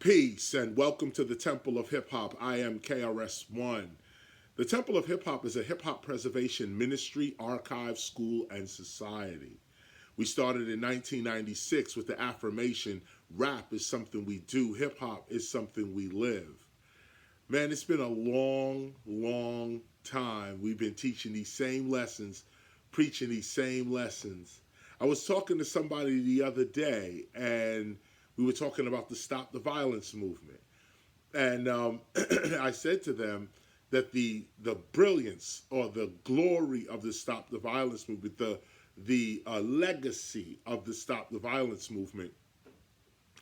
Peace and welcome to the Temple of Hip Hop. I am KRS-One. The Temple of Hip Hop is a hip hop preservation ministry, archive, school, and society. We started in 1996 with the affirmation rap is something we do, hip hop is something we live. Man, it's been a long time we've been teaching these same lessons, preaching these same lessons. I was talking to somebody the other day, and we were talking about the Stop the Violence movement. And I said to them that the brilliance or the glory of the Stop the Violence movement, the legacy of the Stop the Violence movement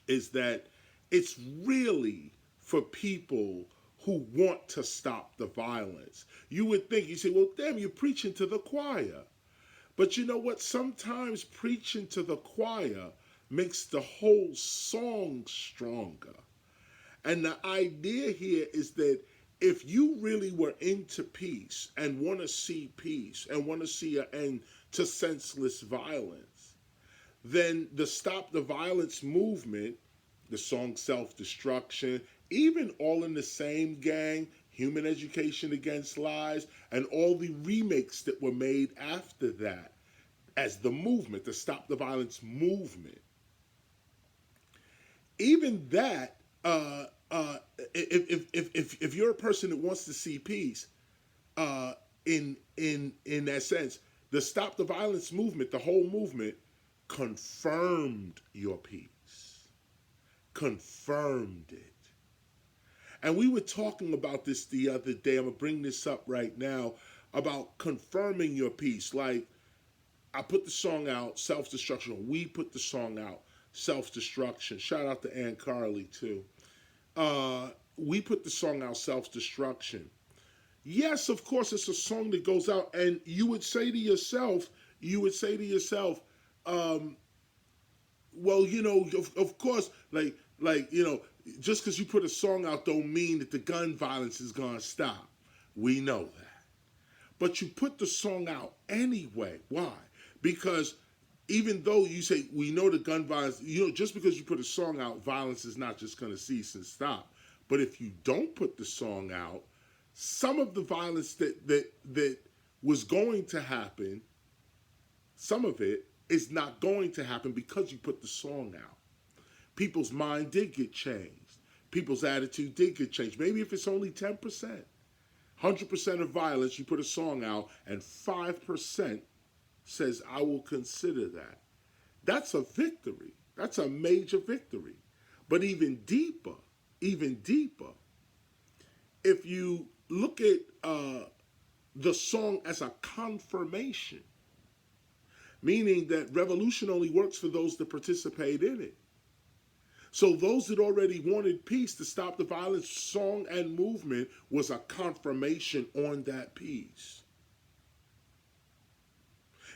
is that it's really for people who want to stop the violence. You would think, you say, well, damn, you're preaching to the choir. But you know what? Sometimes preaching to the choir makes the whole song stronger. And the idea here is that if you really were into peace and want to see peace and want to see an end to senseless violence, then the Stop the Violence movement, the song Self-Destruction, even All in the Same Gang, Human Education Against Lies, and all the remakes that were made after that as the movement, the Stop the Violence movement, even that, if you're a person that wants to see peace, in that sense, the Stop the Violence movement, the whole movement, confirmed your peace, confirmed it. And we were talking about this the other day. I'm gonna bring this up right now about confirming your peace. Like, I put the song out, Self-Destruction. We put the song out, Self-Destruction. Shout out to Ann Carly, too. We put the song out, Self-Destruction. Yes, of course, it's a song that goes out, and you would say to yourself, well, you know, of course, like, you know, just because you put a song out don't mean that the gun violence is going to stop. We know that. But you put the song out anyway. Why? Because even though you say, we know the gun violence, you know, just because you put a song out, violence is not just going to cease and stop. But if you don't put the song out, some of the violence that was going to happen, some of it is not going to happen because you put the song out. People's mind did get changed. People's attitude did get changed. Maybe if it's only 10%. 100% of violence, you put a song out, and 5% says, I will consider that. That's a victory. That's a major victory. But even deeper, if you look at the song as a confirmation, meaning that revolution only works for those that participate in it. So those that already wanted peace, to Stop the Violence song and movement was a confirmation on that peace.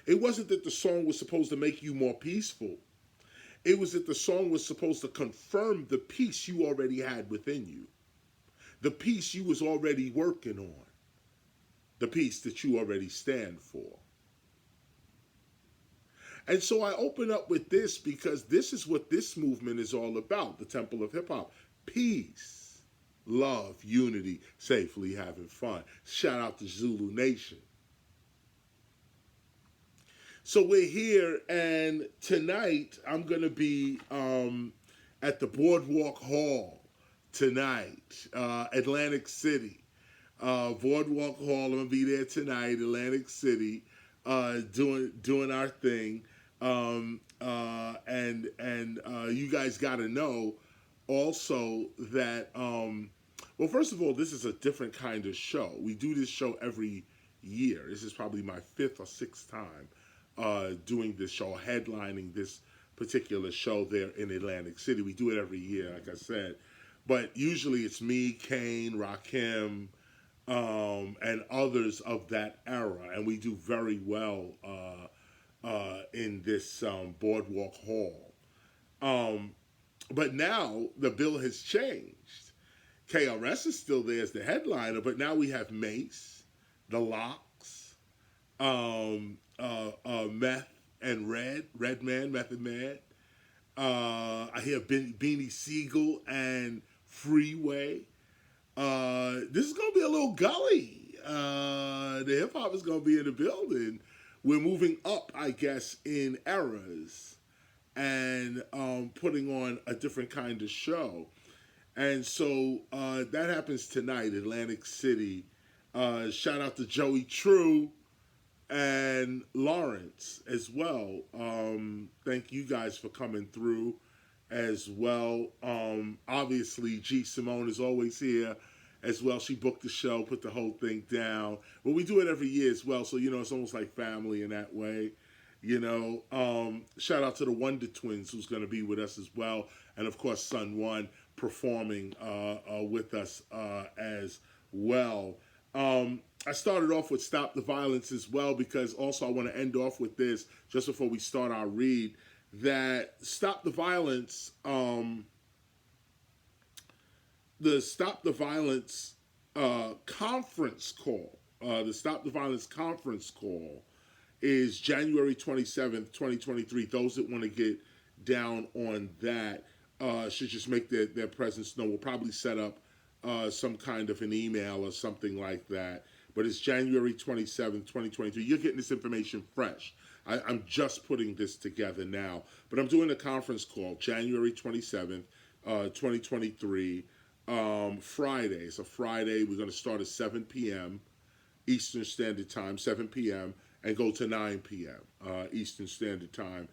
It wasn't that the song was supposed to make you more peaceful. It was that the song was supposed to confirm the peace you already had within you. The peace you was already working on. The peace that you already stand for. And so I open up with this because this is what this movement is all about, the Temple of Hip Hop. Peace, love, unity, safely having fun. Shout out to Zulu Nation. So we're here, and tonight I'm going to be at the Boardwalk Hall tonight, Atlantic City. Boardwalk Hall, I'm going to be there tonight, Atlantic City, doing our thing. And you guys got to know also that, well, first of all, this is a different kind of show. We do this show every year. This is probably my 5th or 6th time doing this show, headlining this particular show there in Atlantic City. We do it every year, like I said. But usually it's me, Kane, Rakim, and others of that era. And we do very well in this Boardwalk Hall. But now the bill has changed. KRS is still there as the headliner, but now we have Mace, The Locks, Meth and Method Man. I hear Beanie Siegel and Freeway. This is gonna be a little gully. The hip hop is gonna be in the building. We're moving up, I guess, in eras and putting on a different kind of show. And so that happens tonight, Atlantic City. Shout out to Joey True and Lawrence as well. Thank you guys for coming through as well. Obviously, G. Simone is always here as well. She booked the show, put the whole thing down. But we do it every year as well, so, you know, it's almost like family in that way. You know, shout out to the Wonder Twins, who's going to be with us as well. And, of course, Sun One performing with us as well. I started off with Stop the Violence as well because also I want to end off with this just before we start our read, that Stop the Violence, the Stop the Violence conference call, the Stop the Violence conference call is January 27th, 2023. Those that want to get down on that should just make their presence known. We'll probably set up some kind of an email or something like that. But it's January 27th, 2023. You're getting this information fresh. I'm just putting this together now. But I'm doing a conference call, January 27th, 2023, Friday. It's a Friday. We're going to start at 7 p.m. Eastern Standard Time, 7 p.m., and go to 9 p.m. Eastern Standard Time,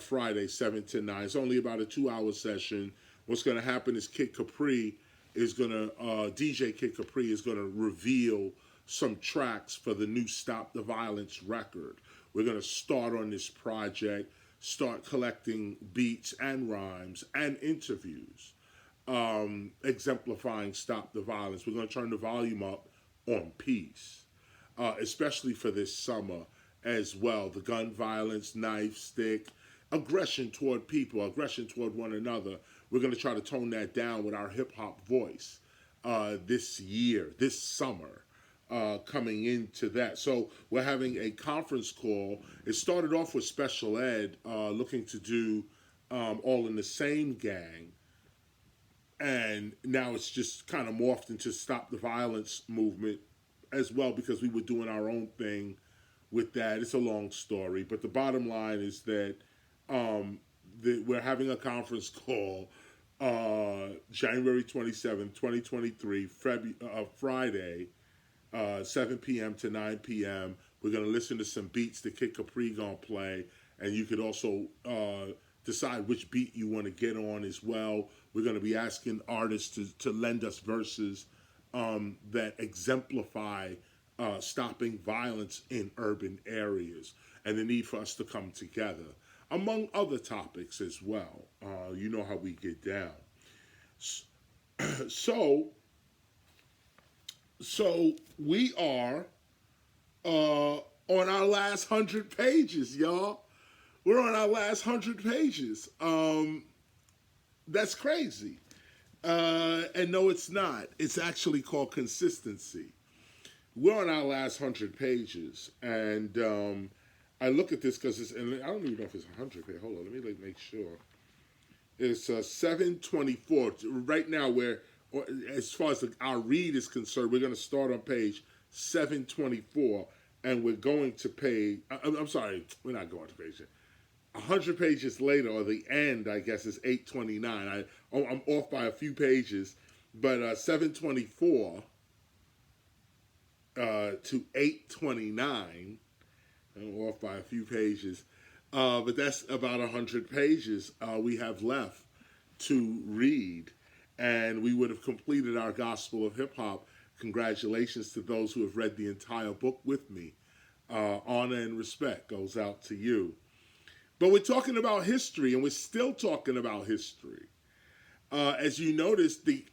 Friday, 7 to 9. It's only about a 2-hour session. What's going to happen is Kid Capri is going to, DJ Kid Capri is going to reveal some tracks for the new Stop the Violence record. We're going to start on this project, start collecting beats and rhymes and interviews, exemplifying Stop the Violence. We're going to turn the volume up on peace, especially for this summer as well. The gun violence, knife, stick, aggression toward people, aggression toward one another. We're going to try to tone that down with our hip-hop voice this year, this summer, coming into that. So we're having a conference call. It started off with Special Ed looking to do All in the Same Gang, and now it's just kind of morphed into Stop the Violence movement as well because we were doing our own thing with that. It's a long story, but the bottom line is that we're having a conference call January 27th, 2023, Friday, 7 p.m. to 9 p.m. We're going to listen to some beats that Kid Capri going to play, and you could also decide which beat you want to get on as well. We're going to be asking artists to lend us verses that exemplify stopping violence in urban areas and the need for us to come together, among other topics as well. You know how we get down. So we are on our last 100 pages, y'all. We're on our last 100 pages. That's crazy. And no, it's not. It's actually called consistency. We're on our last 100 pages, and I look at this because it's, and I don't even know if it's 100 pages. Hold on, let me make sure. It's 724. Right now, as far as our read is concerned, we're going to start on page 724, and we're going to page, I'm sorry, we're not going to page 100 pages later, or the end, I guess, is 829. I'm off by a few pages, but 724 to 829, I'm off by a few pages, but that's about 100 pages we have left to read, and we would have completed our Gospel of Hip Hop. Congratulations to those who have read the entire book with me. Honor and respect goes out to you. But we're talking about history, and we're still talking about history. As you notice, the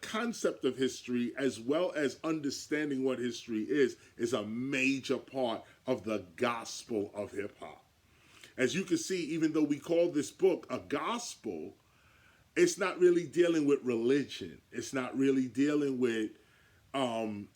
concept of history, as well as understanding what history is a major part of the gospel of hip-hop. As you can see, even though we call this book a gospel, it's not really dealing with religion. It's not really dealing with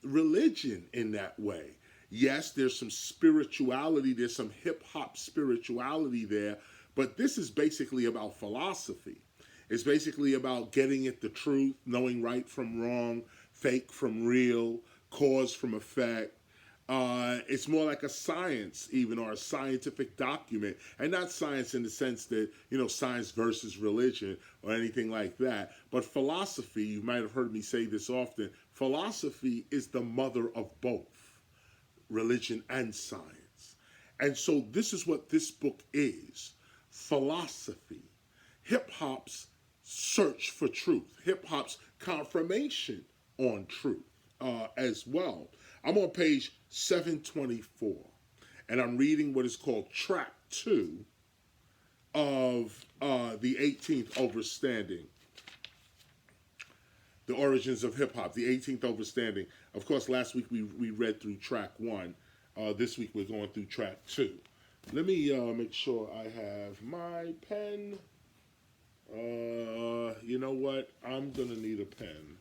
religion in that way. Yes, there's some spirituality, there's some hip-hop spirituality there, but this is basically about philosophy. It's basically about getting at the truth, knowing right from wrong, fake from real, cause from effect. It's more like a science, even, or a scientific document, and not science in the sense that, science versus religion or anything like that. But philosophy, you might have heard me say this often, philosophy is the mother of both religion and science. And so this is what this book is: philosophy, hip hop's search for truth, hip hop's confirmation on truth as well. I'm on page 724, and I'm reading what is called Track 2 of the 18th Overstanding, The Origins of Hip Hop, the 18th Overstanding. Of course, last week we read through Track 1. This week we're going through Track 2. Let me make sure I have my pen. You know what? I'm going to need a pen.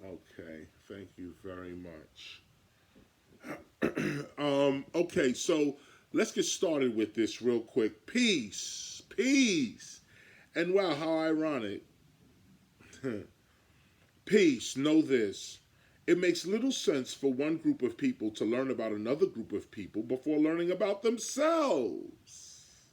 Okay, thank you very much. Okay, so let's get started with this real quick. Peace, peace. And wow, how ironic. Peace, know this. It makes little sense for one group of people to learn about another group of people before learning about themselves.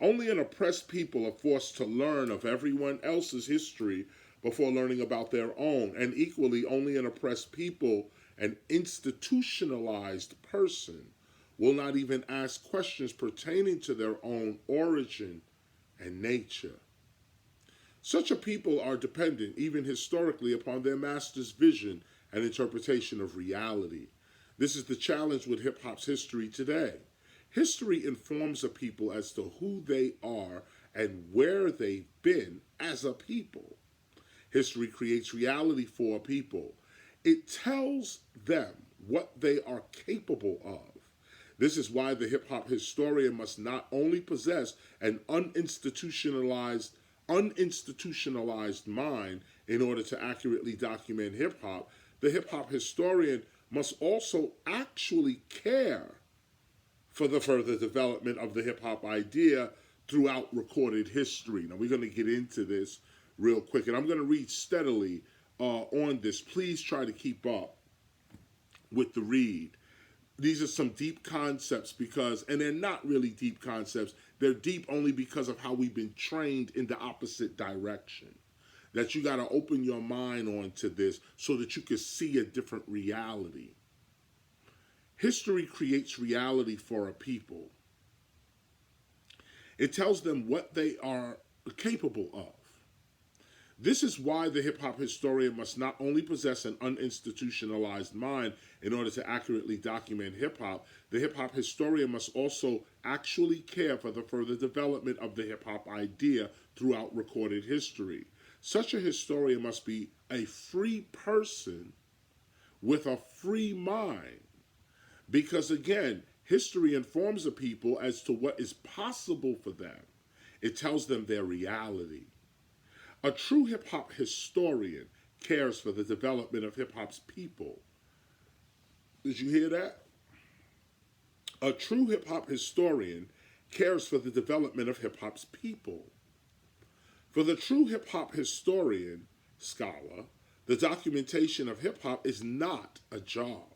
Only an oppressed people are forced to learn of everyone else's history before learning about their own. And equally, only an oppressed people, an institutionalized person, will not even ask questions pertaining to their own origin and nature. Such a people are dependent, even historically, upon their master's vision and interpretation of reality. This is the challenge with hip-hop's history today. History informs a people as to who they are and where they've been as a people. History creates reality for a people. It tells them what they are capable of. This is why the hip-hop historian must not only possess an uninstitutionalized mind in order to accurately document hip-hop, the hip-hop historian must also actually care for the further development of the hip-hop idea throughout recorded history. Now, we're going to get into this real quick, and I'm going to read steadily on this. Please try to keep up with the read. These are some deep concepts and they're not really deep concepts. They're deep only because of how we've been trained in the opposite direction. That you got to open your mind onto this so that you can see a different reality. History creates reality for a people. It tells them what they are capable of. This is why the hip-hop historian must not only possess an uninstitutionalized mind in order to accurately document hip-hop, the hip-hop historian must also actually care for the further development of the hip-hop idea throughout recorded history. Such a historian must be a free person with a free mind. Because again, history informs a people as to what is possible for them. It tells them their reality. A true hip-hop historian cares for the development of hip-hop's people. Did you hear that? A true hip-hop historian cares for the development of hip-hop's people. For the true hip-hop historian, scholar, the documentation of hip-hop is not a job.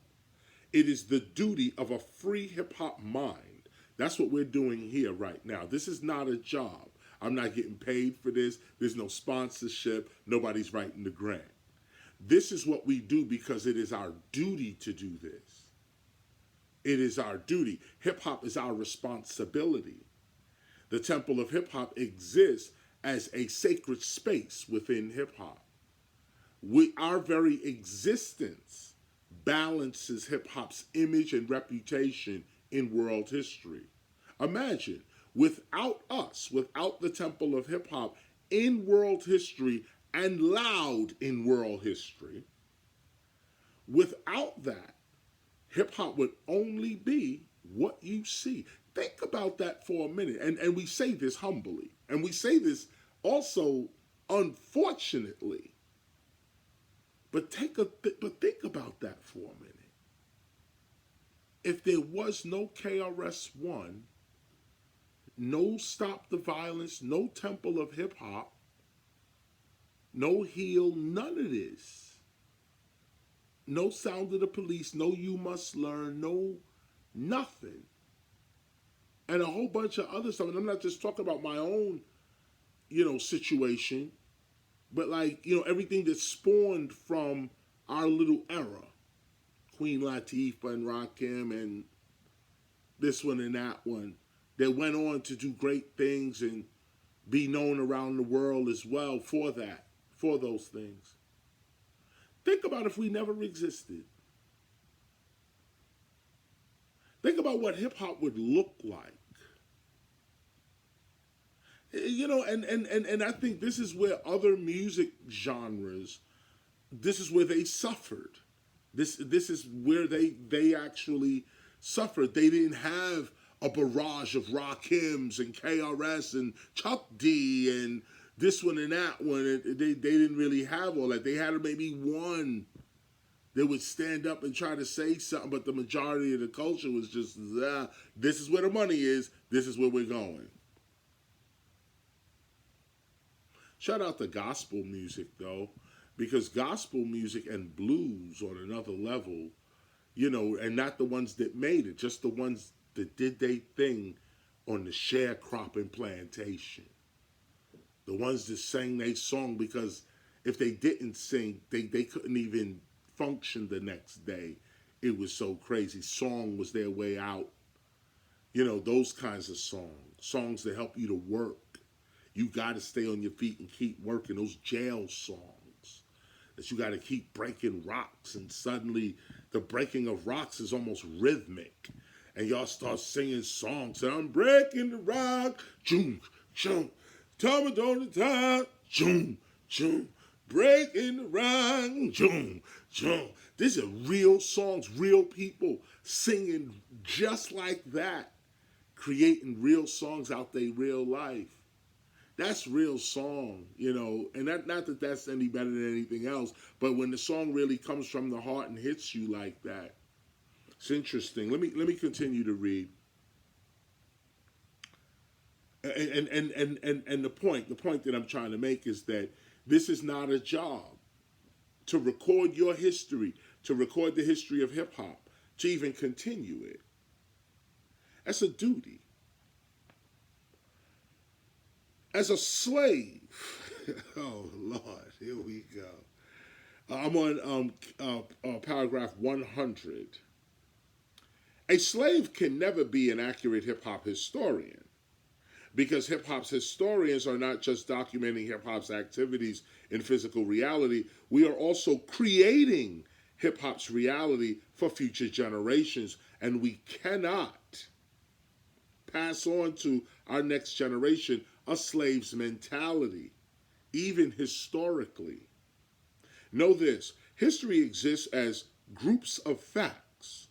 It is the duty of a free hip-hop mind. That's what we're doing here right now. This is not a job. I'm not getting paid for this. There's no sponsorship. Nobody's writing the grant. This is what we do because it is our duty to do this. It is our duty. Hip-hop is our responsibility. The Temple of Hip-Hop exists as a sacred space within hip-hop. Our very existence balances hip-hop's image and reputation in world history. Imagine, without us, without the Temple of Hip-Hop in world history and loud in world history, without that, hip-hop would only be what you see. Think about that for a minute. And we say this humbly. And we say this also unfortunately. But think about that for a minute. If there was no KRS-One, no Stop the Violence, no Temple of Hip Hop, no Heal, none of this. No Sound of the Police, no You Must Learn, no nothing. And a whole bunch of other stuff. And I'm not just talking about my own, situation, but like, everything that spawned from our little era. Queen Latifah and Rakim and this one and that one. That went on to do great things and be known around the world as well for that, for those things. Think about if we never existed. Think about what hip hop would look like. And I think this is where other music genres, this is where they suffered. This is where they actually suffered. They didn't have a barrage of Rakims and KRS and Chuck D and this one and that one. They didn't really have all that. They had maybe one that would stand up and try to say something, but the majority of the culture was just, this is where the money is, this is where we're going. Shout out to gospel music, though, because gospel music and blues on another level, and not the ones that made it, just the ones that did their thing on the sharecropping plantation. The ones that sang their song, because if they didn't sing, they couldn't even function the next day. It was so crazy. Song was their way out. Those kinds of songs that help you to work. You got to stay on your feet and keep working. Those jail songs that you got to keep breaking rocks, and suddenly the breaking of rocks is almost rhythmic. And y'all start singing songs. I'm breaking the rock, choom, choom, tell don't the time, choom, choom, breaking the rock, choom, choom. These are real songs, real people singing just like that, creating real songs out their real life. That's real song, and not that that's any better than anything else, but when the song really comes from the heart and hits you like that, it's interesting. Let me continue to read. And the point that I'm trying to make is that this is not a job. To record your history, to record the history of hip hop, to even continue it. That's a duty. As a slave, oh Lord, here we go. I'm on paragraph 100. A slave can never be an accurate hip-hop historian, because hip-hop's historians are not just documenting hip-hop's activities in physical reality. We are also creating hip-hop's reality for future generations, and we cannot pass on to our next generation a slave's mentality, even historically. Know this, history exists as groups of facts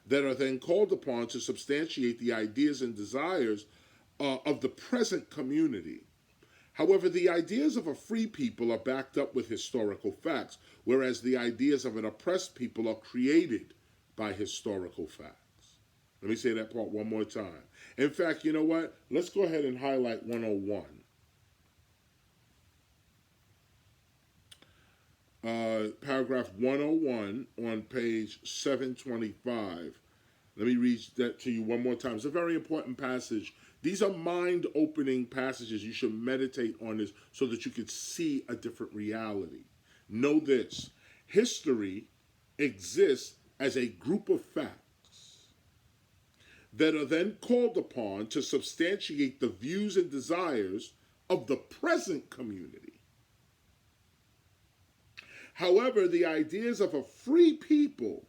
that are then called upon to substantiate the ideas and desires of the present community. However, the ideas of a free people are backed up with historical facts, whereas the ideas of an oppressed people are created by historical facts. Let me say that part one more time. In fact, you know what? Let's go ahead and highlight 101. Paragraph 101 on page 725. Let me read that to you one more time. It's a very important passage. These are mind-opening passages. You should meditate on this so that you can see a different reality. Know this. History exists as a group of facts that are then called upon to substantiate the views and desires of the present community. However, the ideas of a free people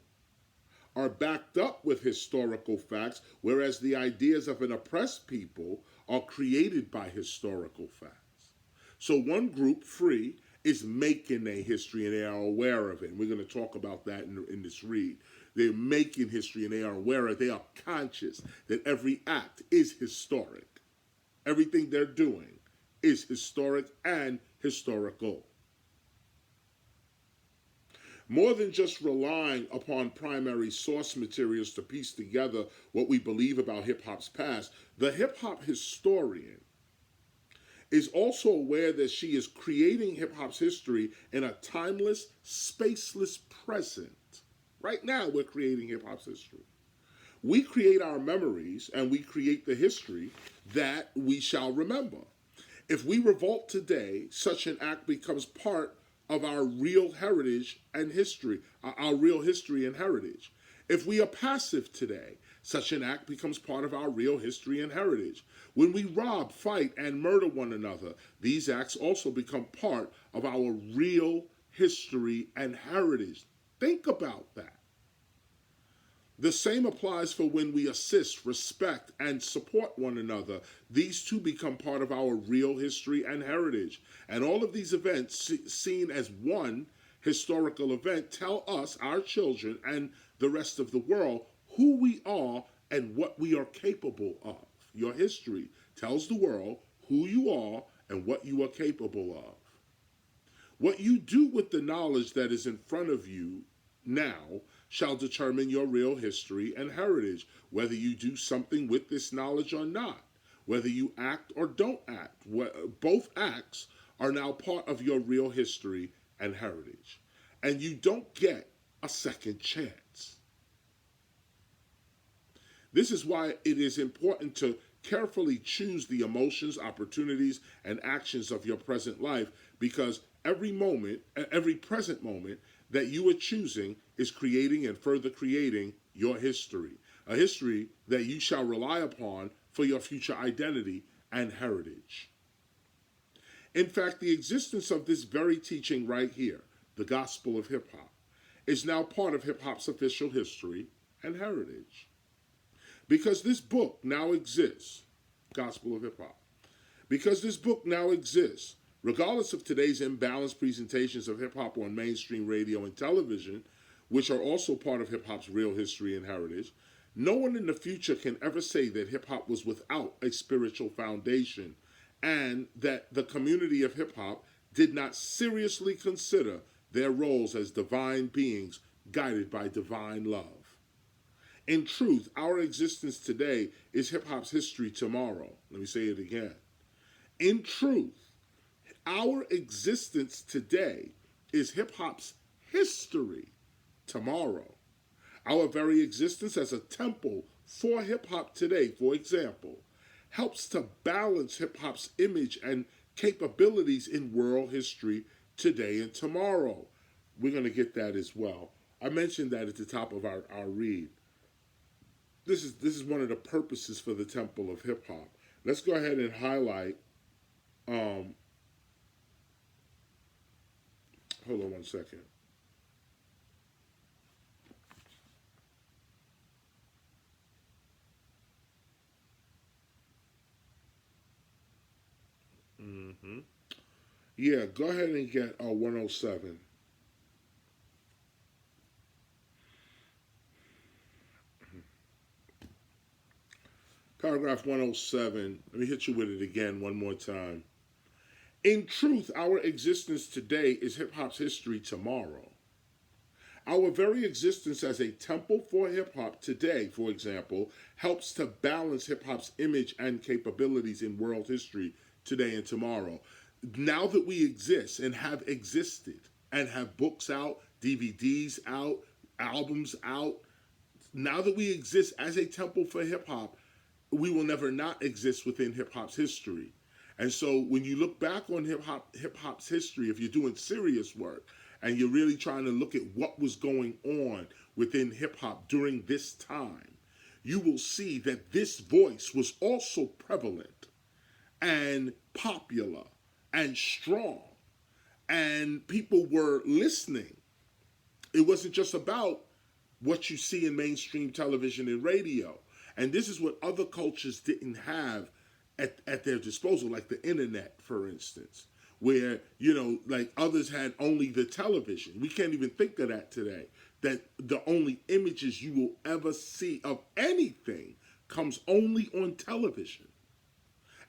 are backed up with historical facts, whereas the ideas of an oppressed people are created by historical facts. So one group, free, is making a history and they are aware of it. And we're going to talk about that in this read. They're making history and they are aware of it. They are conscious that every act is historic. Everything they're doing is historic and historical. More than just relying upon primary source materials to piece together what we believe about hip hop's past, the hip hop historian is also aware that she is creating hip hop's history in a timeless, spaceless present. Right now, we're creating hip hop's history. We create our memories and we create the history that we shall remember. If we revolt today, such an act becomes part of our real heritage and history, our real history and heritage. If we are passive today, such an act becomes part of our real history and heritage. When we rob, fight, and murder one another, these acts also become part of our real history and heritage. Think about that. The same applies for when we assist, respect, and support one another. These too become part of our real history and heritage. And all of these events, seen as one historical event, tell us, our children, and the rest of the world who we are and what we are capable of. Your history tells the world who you are and what you are capable of. What you do with the knowledge that is in front of you now shall determine your real history and heritage, whether you do something with this knowledge or not, whether you act or don't act. Both acts are now part of your real history and heritage. And you don't get a second chance. This is why it is important to carefully choose the emotions, opportunities, and actions of your present life, because every present moment that you are choosing is creating and further creating your history, a history that you shall rely upon for your future identity and heritage. In fact, the existence of this very teaching right here, the gospel of hip hop, is now part of hip hop's official history and heritage. Because this book now exists, Gospel of Hip Hop, because this book now exists, regardless of today's imbalanced presentations of hip hop on mainstream radio and television, which are also part of hip hop's real history and heritage, no one in the future can ever say that hip hop was without a spiritual foundation and that the community of hip hop did not seriously consider their roles as divine beings guided by divine love. In truth, our existence today is hip hop's history tomorrow. Let me say it again. In truth, our existence today is hip hop's history tomorrow. Our very existence as a temple for hip hop today, for example, helps to balance hip hop's image and capabilities in world history today and tomorrow. We're going to get that as well. I mentioned that at the top of our read. This is one of the purposes for the Temple of Hip Hop. Let's go ahead and highlight. Hold on one second. Yeah, go ahead and get 107. Paragraph 107. Let me hit you with it again one more time. In truth, our existence today is hip hop's history tomorrow. Our very existence as a temple for hip hop today, for example, helps to balance hip hop's image and capabilities in world history today and tomorrow. Now that we exist and have existed and have books out, DVDs out, albums out, now that we exist as a temple for hip hop, we will never not exist within hip hop's history. And so when you look back on hip hop's history, if you're doing serious work and you're really trying to look at what was going on within hip hop during this time, you will see that this voice was also prevalent and popular and strong, and people were listening. It wasn't just about what you see in mainstream television and radio. And this is what other cultures didn't have at their disposal, like the internet, for instance, where, like others had only the television. We can't even think of that today, that the only images you will ever see of anything comes only on television.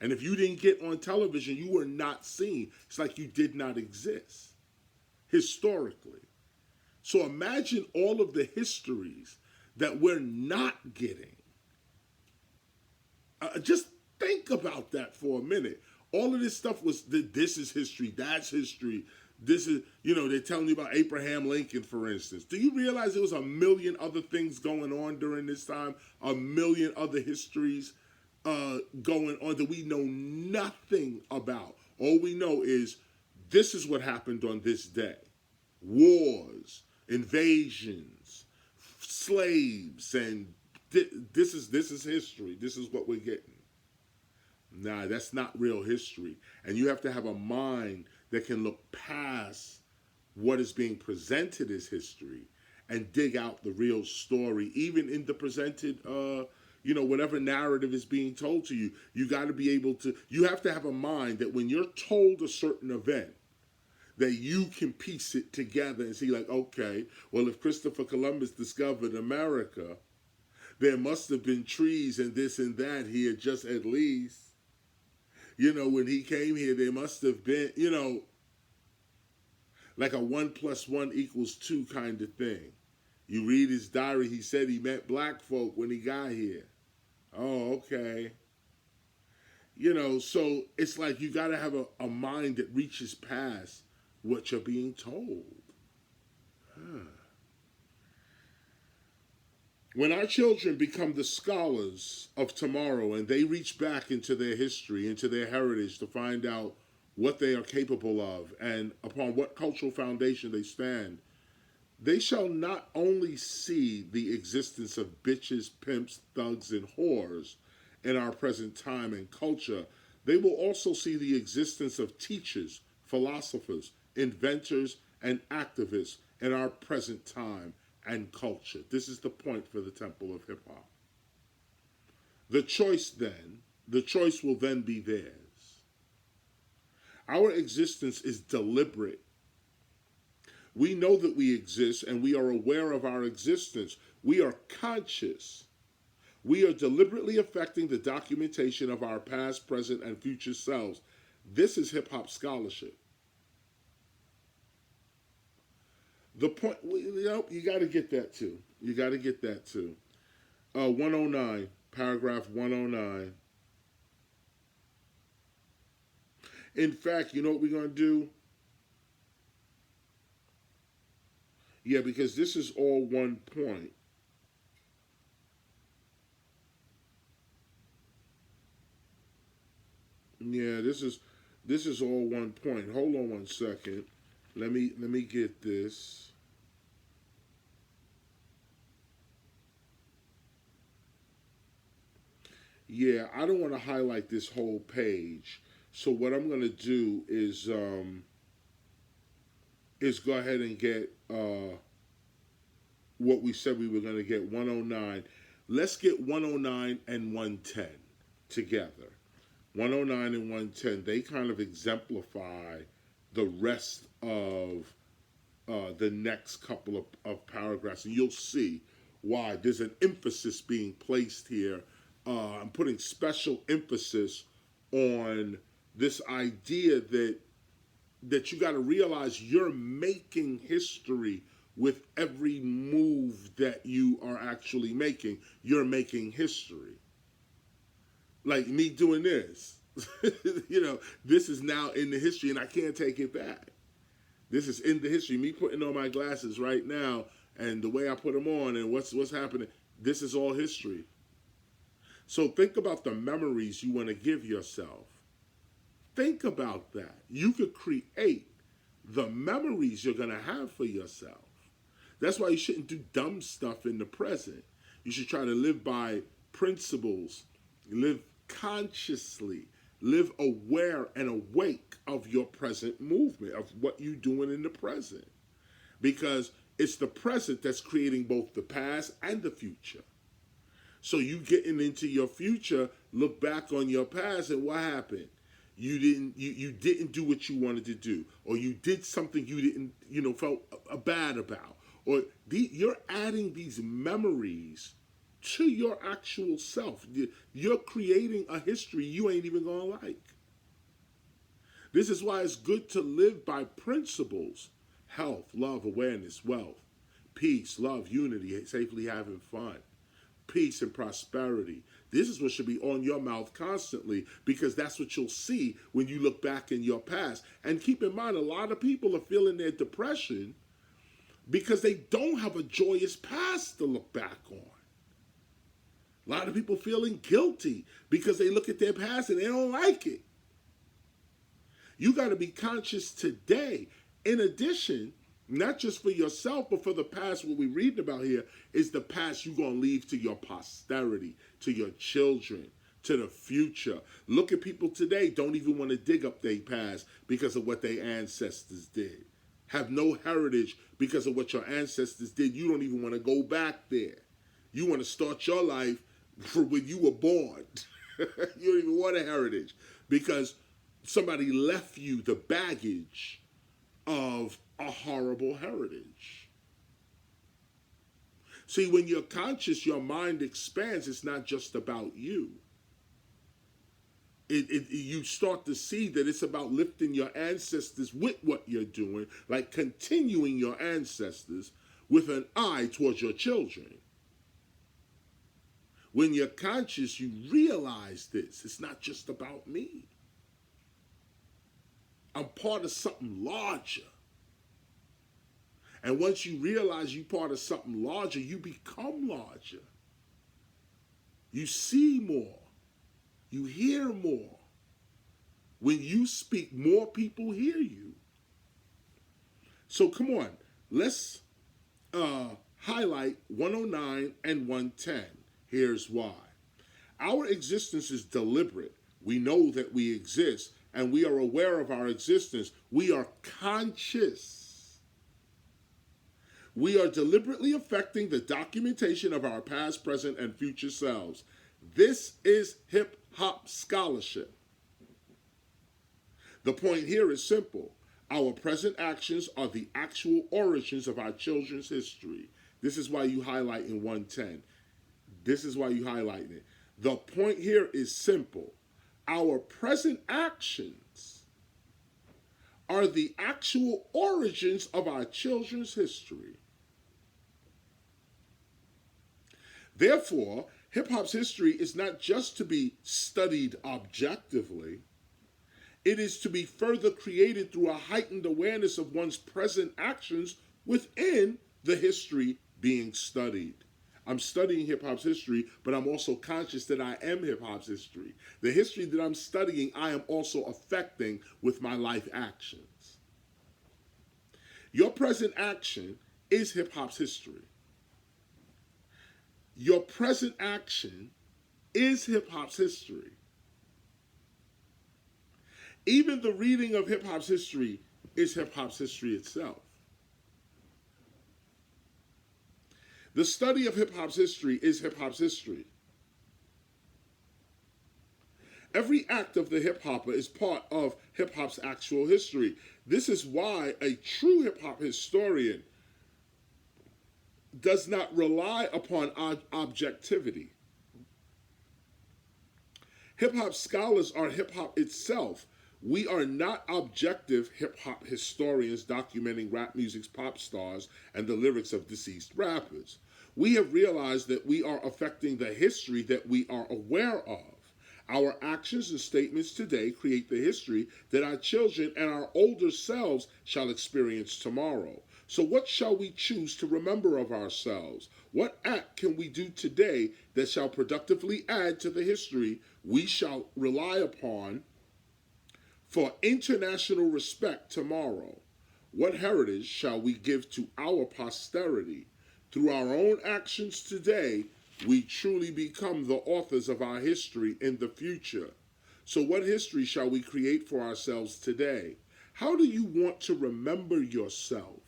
And if you didn't get on television, you were not seen. It's like you did not exist, historically. So imagine all of the histories that we're not getting. Just think about that for a minute. All of this stuff was this is history, that's history. This is, they're telling you about Abraham Lincoln, for instance. Do you realize there was a million other things going on during this time? A million other histories going on that we know nothing about. All we know is this is what happened on this day. Wars, invasions, slaves, and this is history. This is what we're getting. Nah, that's not real history. And you have to have a mind that can look past what is being presented as history and dig out the real story, even in the presented, whatever narrative is being told to you. You got to be able to, you have to have a mind that when you're told a certain event, that you can piece it together and see like, okay, well, if Christopher Columbus discovered America, there must have been trees and this and that here just at least. When he came here, there must have been, like a 1 + 1 = 2 kind of thing. You read his diary, he said he met black folk when he got here. Oh, okay. So it's like you got to have a mind that reaches past what you're being told. When our children become the scholars of tomorrow and they reach back into their history, into their heritage to find out what they are capable of and upon what cultural foundation they stand, they shall not only see the existence of bitches, pimps, thugs, and whores in our present time and culture, they will also see the existence of teachers, philosophers, inventors, and activists in our present time and culture. This is the point for the Temple of Hip Hop. The choice will then be theirs. Our existence is deliberate. We know that we exist and we are aware of our existence. We are conscious. We are deliberately affecting the documentation of our past, present, and future selves. This is hip hop scholarship. The point, you got to get that too. You got to get that too. 109, paragraph 109. In fact, you know what we're going to do? Yeah, because this is all one point. Yeah, this is all one point. Hold on one second. Let me get this. Yeah, I don't want to highlight this whole page. So what I'm going to do is go ahead and get what we said we were going to get, 109. Let's get 109 and 110 together. 109 and 110, they kind of exemplify the rest of the next couple of paragraphs. And you'll see why there's an emphasis being placed here. I'm putting special emphasis on this idea that you got to realize you're making history with every move that you are actually making. You're making history. Like me doing this. This is now in the history and I can't take it back. This is in the history. Me putting on my glasses right now and the way I put them on and what's happening, this is all history. So think about the memories you want to give yourself. Think about that. You could create the memories you're going to have for yourself. That's why you shouldn't do dumb stuff in the present. You should try to live by principles, live consciously, live aware and awake of your present movement, of what you're doing in the present. Because it's the present that's creating both the past and the future. So you getting into your future, look back on your past and what happened? You didn't do what you wanted to do, or you did something you didn't, felt bad about, or you're adding these memories to your actual self. You're creating a history you ain't even gonna like. This is why it's good to live by principles: health, love, awareness, wealth. peace, love, unity, safely having fun, peace and prosperity. This is what should be on your mouth constantly, because that's what you'll see when you look back in your past. And keep in mind, a lot of people are feeling their depression because they don't have a joyous past to look back on. A lot of people feeling guilty because they look at their past and they don't like it. You got to be conscious today. In addition, not just for yourself, but for the past, what we're reading about here is the past you're going to leave to your posterity, to your children, to the future. Look at people today, don't even want to dig up their past because of what their ancestors did. Have no heritage because of what your ancestors did. You don't even want to go back there. You want to start your life from when you were born. You don't even want a heritage because somebody left you the baggage of a horrible heritage. See, when you're conscious, your mind expands. It's not just about you. You start to see that it's about lifting your ancestors with what you're doing, like continuing your ancestors with an eye towards your children. When you're conscious, you realize this. It's not just about me. I'm part of something larger. And once you realize you're part of something larger, you become larger. You see more. You hear more. When you speak, more people hear you. So come on, let's highlight 109 and 110. Here's why. Our existence is deliberate. We know that we exist, and we are aware of our existence. We are conscious. We are deliberately affecting the documentation of our past, present, and future selves. This is hip-hop scholarship. The point here is simple. Our present actions are the actual origins of our children's history. This is why you highlight in 110. This is why you highlight it. The point here is simple. Our present actions are the actual origins of our children's history. Therefore, hip-hop's history is not just to be studied objectively. It is to be further created through a heightened awareness of one's present actions within the history being studied. I'm studying hip-hop's history, but I'm also conscious that I am hip-hop's history. The history that I'm studying, I am also affecting with my life actions. Your present action is hip-hop's history. Your present action is hip-hop's history. Even the reading of hip-hop's history is hip-hop's history itself. The study of hip-hop's history is hip-hop's history. Every act of the hip-hopper is part of hip-hop's actual history. This is why a true hip-hop historian does not rely upon objectivity. Hip-hop scholars are hip-hop itself. We are not objective hip-hop historians documenting rap music's pop stars and the lyrics of deceased rappers. We have realized that we are affecting the history that we are aware of. Our actions and statements today create the history that our children and our older selves shall experience tomorrow. So what shall we choose to remember of ourselves? What act can we do today that shall productively add to the history we shall rely upon for international respect tomorrow? What heritage shall we give to our posterity? Through our own actions today, we truly become the authors of our history in the future. So what history shall we create for ourselves today? How do you want to remember yourself?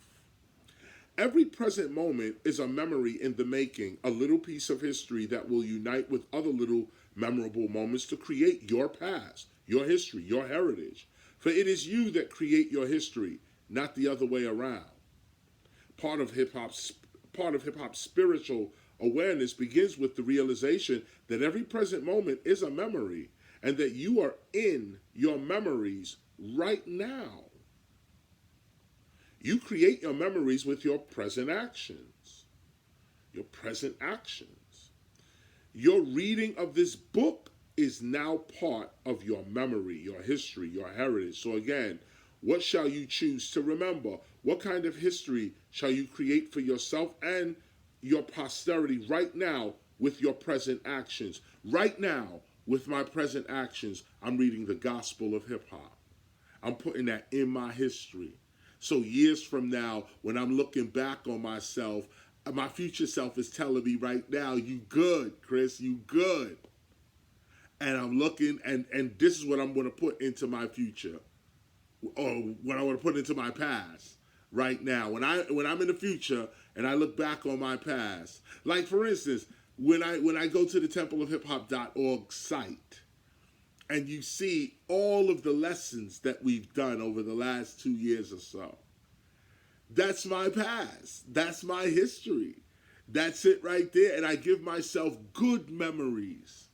Every present moment is a memory in the making, a little piece of history that will unite with other little memorable moments to create your past, your history, your heritage. For it is you that create your history, not the other way around. Part of hip-hop's spiritual awareness begins with the realization that every present moment is a memory and that you are in your memories right now. You create your memories with your present actions. Your present actions. Your reading of this book is now part of your memory, your history, your heritage. So again, what shall you choose to remember? What kind of history shall you create for yourself and your posterity right now with your present actions? Right now, with my present actions, I'm reading the gospel of hip hop. I'm putting that in my history. So years from now, when I'm looking back on myself, my future self is telling me right now, you good, Chris, you good. And I'm looking, and this is what I'm going to put into my future, or what I want to put into my past right now. When I'm in the future and I look back on my past, like for instance, when I go to the templeofhiphop.org site, and you see all of the lessons that we've done over the last 2 years or so. That's my past. That's my history. That's it right there. And I give myself good memories.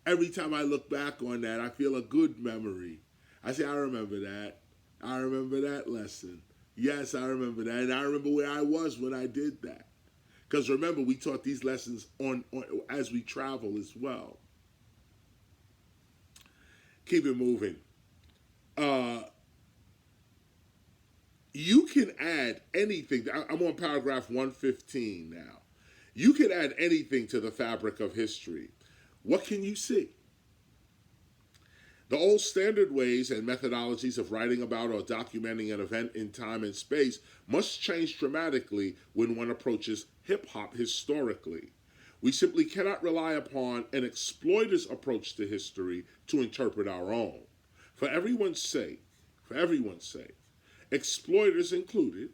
Every time I look back on that, I feel a good memory. I say, I remember that. I remember that lesson. Yes, I remember that. And I remember where I was when I did that. Because remember, we taught these lessons on as we travel as well. Keep it moving. You can add anything. I'm on paragraph 115 now. You can add anything to the fabric of history. What can you see? The old standard ways and methodologies of writing about or documenting an event in time and space must change dramatically when one approaches hip-hop historically. We simply cannot rely upon an exploiter's approach to history to interpret our own. For everyone's sake, exploiters included,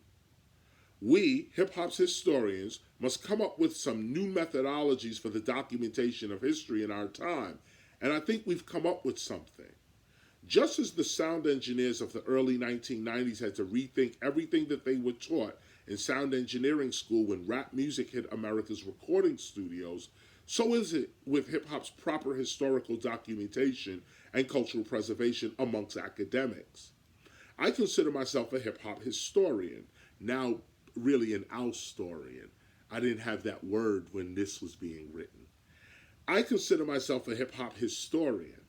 we, hip-hop's historians, must come up with some new methodologies for the documentation of history in our time, and I think we've come up with something. Just as the sound engineers of the early 1990s had to rethink everything that they were taught in sound engineering school when rap music hit America's recording studios, so is it with hip-hop's proper historical documentation and cultural preservation amongst academics. I consider myself a hip-hop historian, now really an Austorian. I didn't have that word when this was being written. I consider myself a hip-hop historian.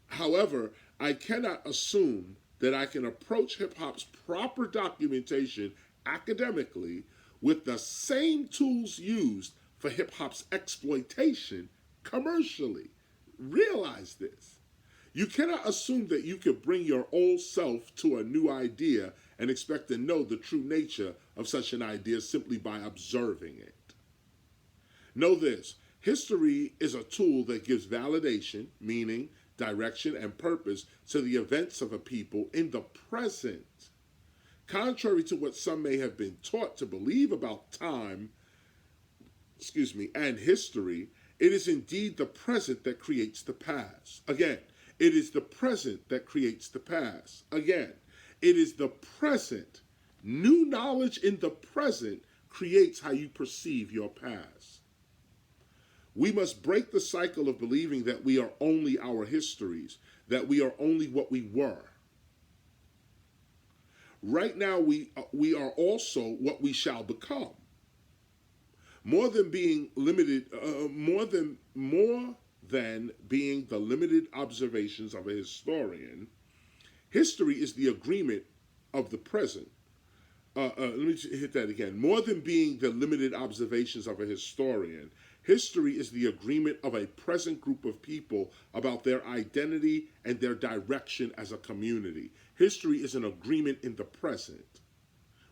However, I cannot assume that I can approach hip-hop's proper documentation academically with the same tools used for hip-hop's exploitation commercially. Realize this. You cannot assume that you can bring your old self to a new idea and expect to know the true nature of such an idea simply by observing it. Know this, history is a tool that gives validation, meaning, direction, and purpose to the events of a people in the present. Contrary to what some may have been taught to believe about time, and history, it is indeed the present that creates the past. Again, it is the present that creates the past. Again, it is the present. New knowledge in the present creates how you perceive your past. We must break the cycle of believing that we are only our histories, that we are only what we were. Right now, we are also what we shall become. More than being being the limited observations of a historian, history is the agreement of the present. Let me hit that again. More than being the limited observations of a historian, history is the agreement of a present group of people about their identity and their direction as a community. History is an agreement in the present.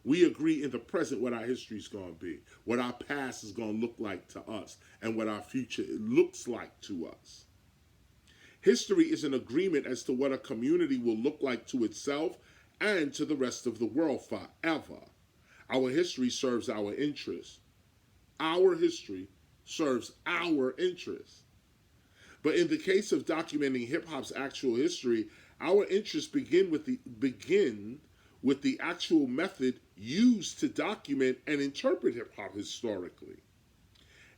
We agree in the present what our history is going to be, what our past is going to look like to us, and what our future looks like to us. History is an agreement as to what a community will look like to itself and to the rest of the world forever. Our history serves our interests. Our history serves our interests. But in the case of documenting hip-hop's actual history, our interests begin with the actual method used to document and interpret hip-hop historically.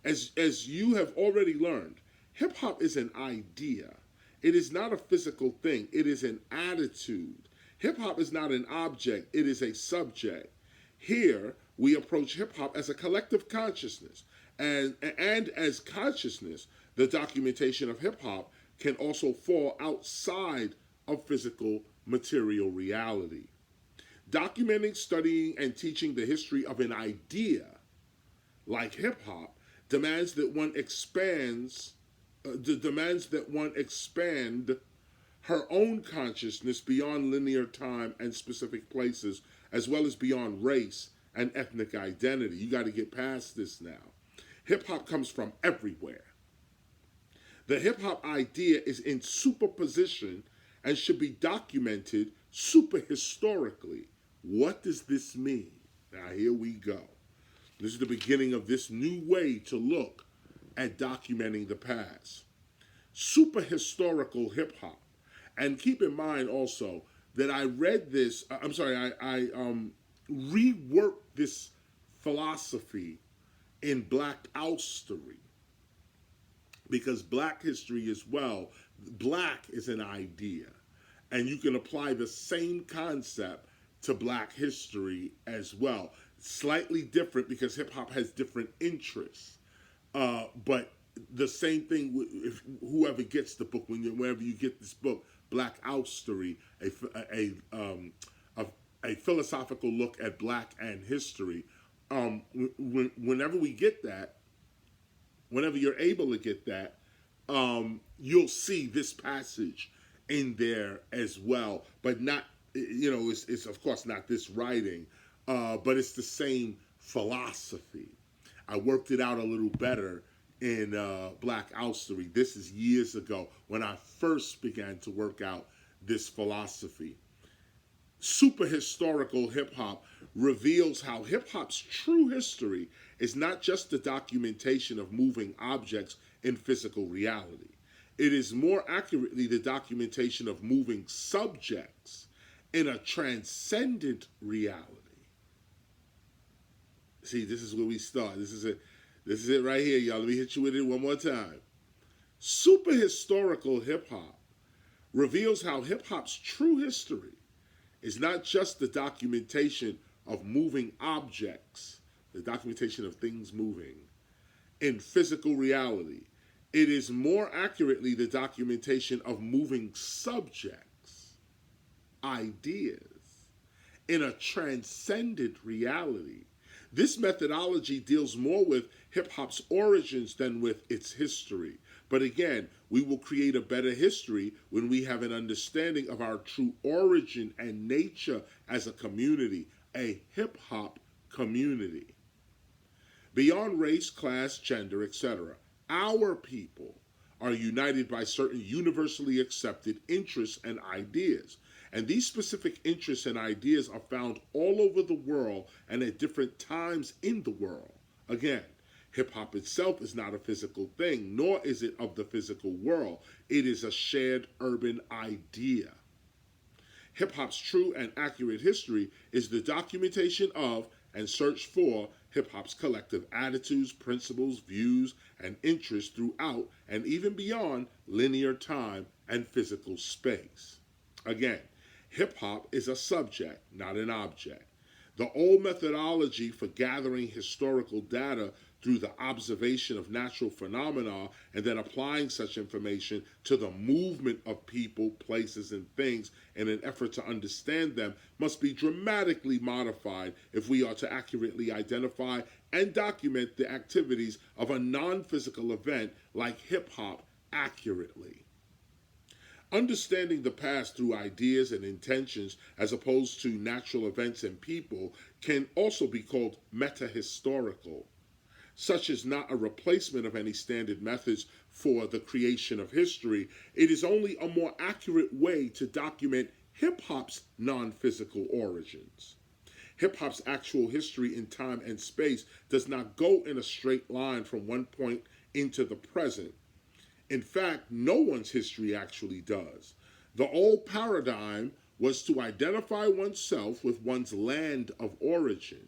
As you have already learned, hip-hop is an idea. It is not a physical thing. It is an attitude. Hip hop is not an object, it is a subject. Here, we approach hip hop as a collective consciousness. And as consciousness, the documentation of hip hop can also fall outside of physical material reality. Documenting, studying, and teaching the history of an idea like hip hop demands that one expand her own consciousness beyond linear time and specific places, as well as beyond race and ethnic identity. You got to get past this now. Hip hop comes from everywhere. The hip hop idea is in superposition and should be documented superhistorically. What does this mean? Now, here we go. This is the beginning of this new way to look at documenting the past. Superhistorical hip hop. And keep in mind also that I read this, I reworked this philosophy in Black History, because Black history as well, Black is an idea, and you can apply the same concept to Black history as well. Slightly different because hip hop has different interests, but the same thing. If whoever gets the book, wherever you get this book, Black History, a philosophical look at Black and history. Whenever we get that, whenever you're able to get that, you'll see this passage in there as well. But not, it's of course not this writing, but it's the same philosophy. I worked it out a little better in Black History. This is years ago when I first began to work out this philosophy. Superhistorical hip hop reveals how hip hop's true history is not just the documentation of moving objects in physical reality. It is more accurately the documentation of moving subjects in a transcendent reality. See, this is where we start. This is it right here, y'all. Let me hit you with it one more time. Superhistorical hip hop reveals how hip hop's true history is not just the documentation of moving objects, the documentation of things moving in physical reality. It is more accurately the documentation of moving subjects, ideas, in a transcendent reality. This methodology deals more with hip-hop's origins than with its history. But again, we will create a better history when we have an understanding of our true origin and nature as a community, a hip-hop community. Beyond race, class, gender, etc., our people are united by certain universally accepted interests and ideas. And these specific interests and ideas are found all over the world and at different times in the world. Again, hip-hop itself is not a physical thing, nor is it of the physical world. It is a shared urban idea. Hip-hop's true and accurate history is the documentation of and search for hip-hop's collective attitudes, principles, views, and interests throughout and even beyond linear time and physical space. Again, hip-hop is a subject, not an object. The old methodology for gathering historical data through the observation of natural phenomena and then applying such information to the movement of people, places, and things in an effort to understand them must be dramatically modified if we are to accurately identify and document the activities of a non-physical event like hip-hop accurately. Understanding the past through ideas and intentions as opposed to natural events and people can also be called meta-historical. Such is not a replacement of any standard methods for the creation of history. It is only a more accurate way to document hip-hop's non-physical origins. Hip-hop's actual history in time and space does not go in a straight line from one point into the present. In fact, no one's history actually does. The old paradigm was to identify oneself with one's land of origin.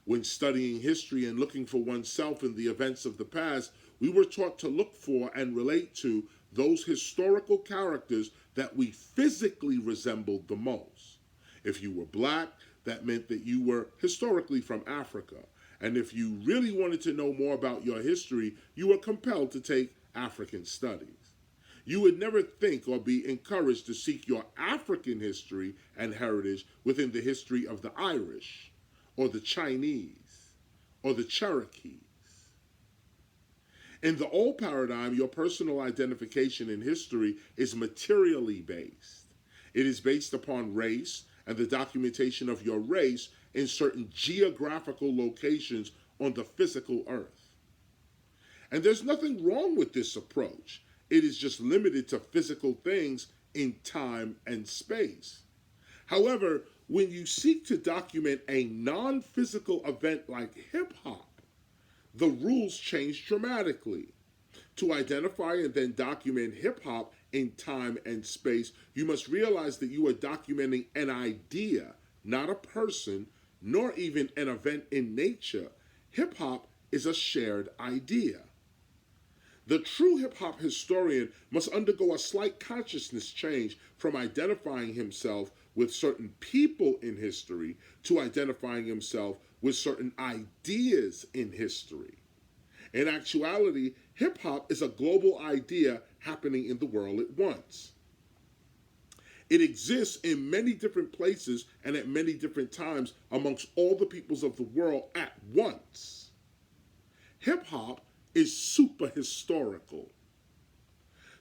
When studying history and looking for oneself in the events of the past, we were taught to look for and relate to those historical characters that we physically resembled the most. If you were black, that meant that you were historically from Africa. And if you really wanted to know more about your history, you were compelled to take African studies. You would never think or be encouraged to seek your African history and heritage within the history of the Irish, or the Chinese, or the Cherokees. In the old paradigm, your personal identification in history is materially based. It is based upon race and the documentation of your race in certain geographical locations on the physical earth. And there's nothing wrong with this approach. It is just limited to physical things in time and space. However, when you seek to document a non-physical event like hip-hop, the rules change dramatically. To identify and then document hip-hop in time and space, you must realize that you are documenting an idea, not a person, nor even an event in nature. Hip-hop is a shared idea. The true hip-hop historian must undergo a slight consciousness change from identifying himself with certain people in history to identifying himself with certain ideas in history. In actuality, hip-hop is a global idea happening in the world at once. It exists in many different places and at many different times amongst all the peoples of the world at once. Hip-hop is super historical.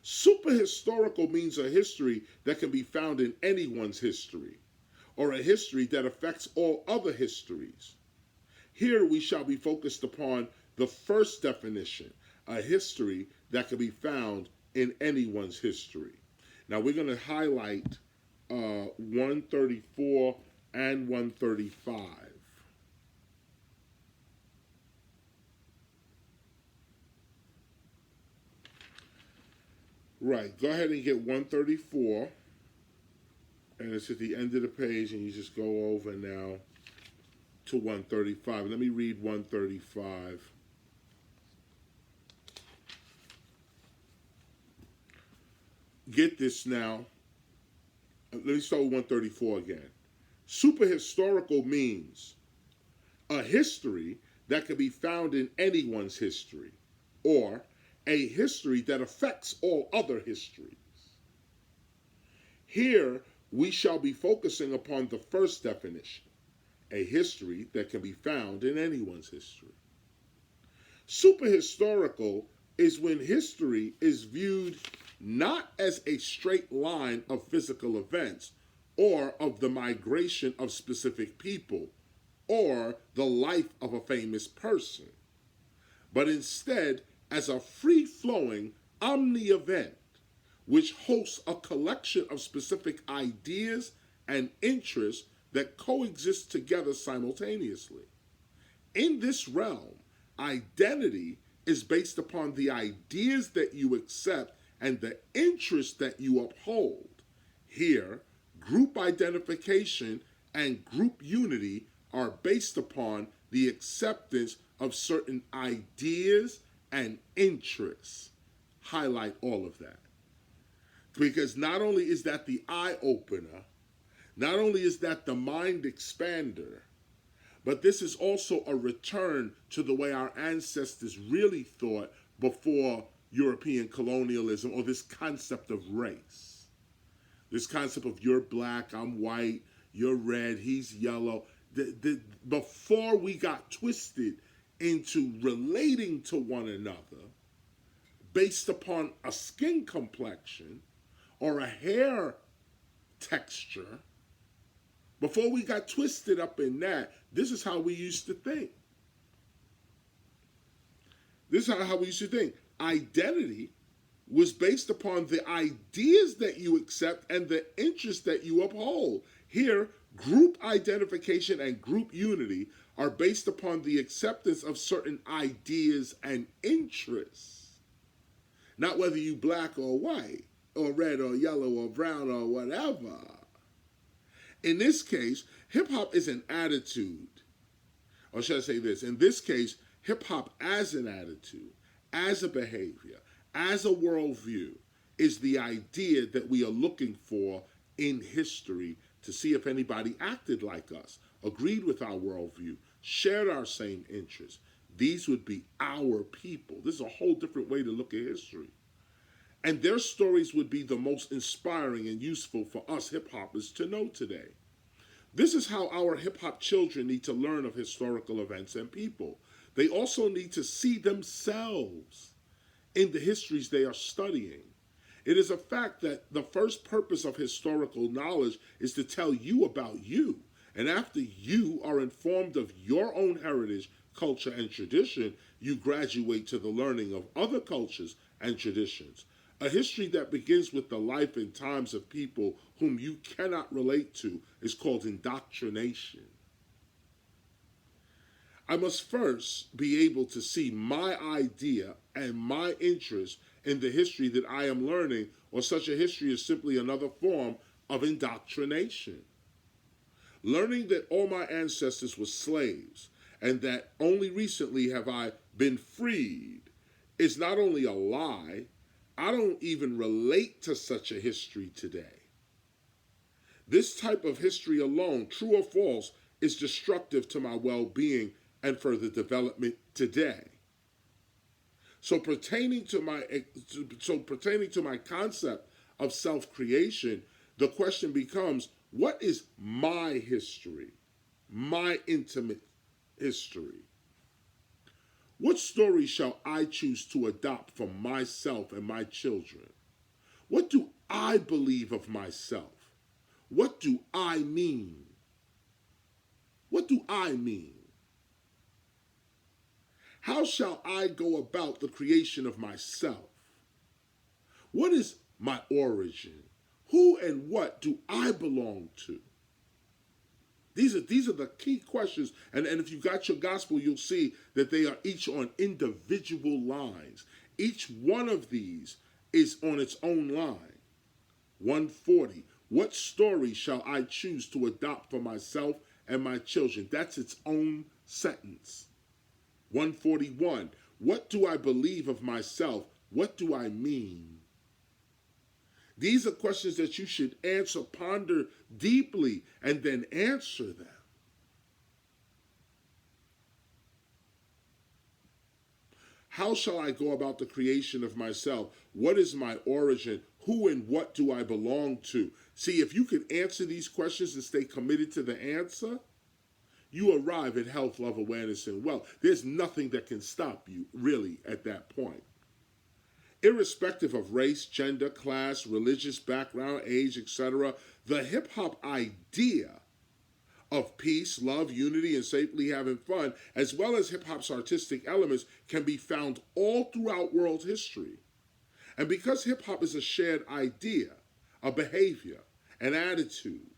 Super historical means a history that can be found in anyone's history, or a history that affects all other histories. Here we shall be focused upon the first definition, a history that can be found in anyone's history. Now we're going to highlight 134 and 135. Right, go ahead and get 134, and it's at the end of the page, and you just go over now to 135. Let me read 135. Get this now. Let me start with 134 again. Super historical means a history that can be found in anyone's history, or a history that affects all other histories. Here, we shall be focusing upon the first definition, a history that can be found in anyone's history. Superhistorical is when history is viewed not as a straight line of physical events or of the migration of specific people or the life of a famous person, but instead as a free-flowing Omni event which hosts a collection of specific ideas and interests that coexist together simultaneously. In this realm, identity is based upon the ideas that you accept and the interests that you uphold. Here, group identification and group unity are based upon the acceptance of certain ideas and interests. Highlight all of that. Because not only is that the eye-opener, not only is that the mind expander, but this is also a return to the way our ancestors really thought before European colonialism, or this concept of race. This concept of you're black, I'm white, you're red, he's yellow. Before we got twisted into relating to one another based upon a skin complexion or a hair texture, before we got twisted up in that, this is how we used to think. This is how we used to think. Identity was based upon the ideas that you accept and the interests that you uphold. Here, group identification and group unity are based upon the acceptance of certain ideas and interests. Not whether you black or white, or red or yellow or brown or whatever. In this case, hip-hop is an attitude. Or should I say this? In this case, hip-hop as an attitude, as a behavior, as a worldview, is the idea that we are looking for in history to see if anybody acted like us, agreed with our worldview, shared our same interests. These would be our people. This is a whole different way to look at history. And their stories would be the most inspiring and useful for us hip-hoppers to know today. This is how our hip-hop children need to learn of historical events and people. They also need to see themselves in the histories they are studying. It is a fact that the first purpose of historical knowledge is to tell you about you. And after you are informed of your own heritage, culture, and tradition, you graduate to the learning of other cultures and traditions. A history that begins with the life and times of people whom you cannot relate to is called indoctrination. I must first be able to see my idea and my interest in the history that I am learning, or such a history is simply another form of indoctrination. Learning that all my ancestors were slaves and that only recently have I been freed is not only a lie, I don't even relate to such a history today. This type of history alone, true or false, is destructive to my well-being and further development today. So pertaining to my concept of self-creation, the question becomes, what is my history? My intimate history? What story shall I choose to adopt for myself and my children? What do I believe of myself? What do I mean? What do I mean? How shall I go about the creation of myself? What is my origin? Who and what do I belong to? These are the key questions, and if you got your gospel, you'll see that they are each on individual lines. Each one of these is on its own line. 140, what story shall I choose to adopt for myself and my children? That's its own sentence. 141, what do I believe of myself? What do I mean? These are questions that you should answer, ponder deeply, and then answer them. How shall I go about the creation of myself? What is my origin? Who and what do I belong to? See, if you can answer these questions and stay committed to the answer, you arrive at health, love, awareness, and wealth. There's nothing that can stop you, really, at that point. Irrespective of race, gender, class, religious background, age, etc., the hip-hop idea of peace, love, unity, and safely having fun, as well as hip-hop's artistic elements, can be found all throughout world history. And because hip-hop is a shared idea, a behavior, an attitude,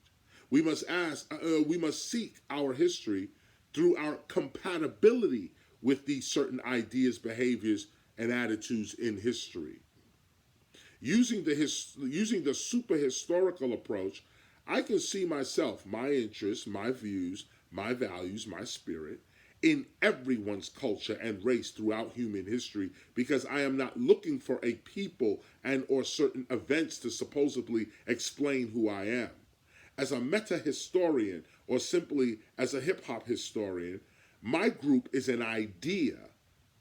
we must seek our history through our compatibility with these certain ideas, behaviors, and attitudes in history. Using the super historical approach, I can see myself, my interests, my views, my values, my spirit, in everyone's culture and race throughout human history, because I am not looking for a people and or certain events to supposedly explain who I am. As a meta-historian, or simply as a hip-hop historian, my group is an idea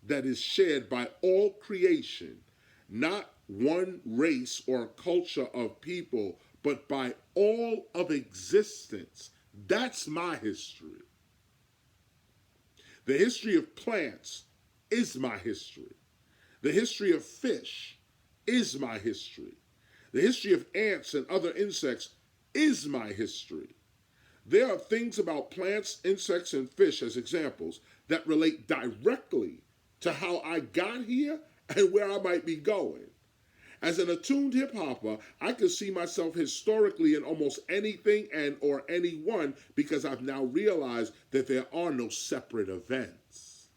that is shared by all creation, not one race or culture of people, but by all of existence. That's my history. The history of plants is my history. The history of fish is my history. The history of ants and other insects is my history. There are things about plants, insects, and fish as examples that relate directly to how I got here and where I might be going. As an attuned hip-hopper, I can see myself historically in almost anything and or anyone, because I've now realized that there are no separate events.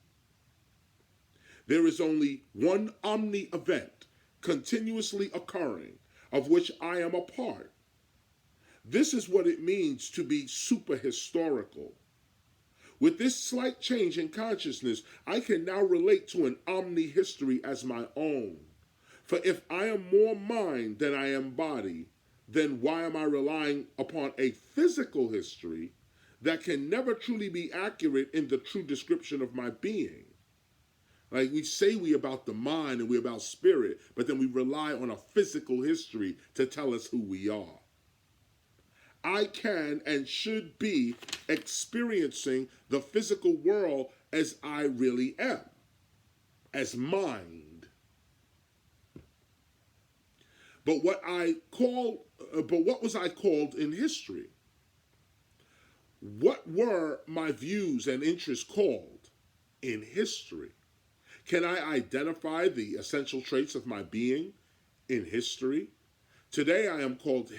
There is only one Omni event continuously occurring, of which I am a part. This is what it means to be super historical. With this slight change in consciousness, I can now relate to an Omni history as my own. For if I am more mind than I am body, then why am I relying upon a physical history that can never truly be accurate in the true description of my being? Like we say we about the mind and we about spirit, but then we rely on a physical history to tell us who we are. I can and should be experiencing the physical world as I really am, as mind. But what was I called in history? What were my views and interests called in history? Can I identify the essential traits of my being in history? Today I am called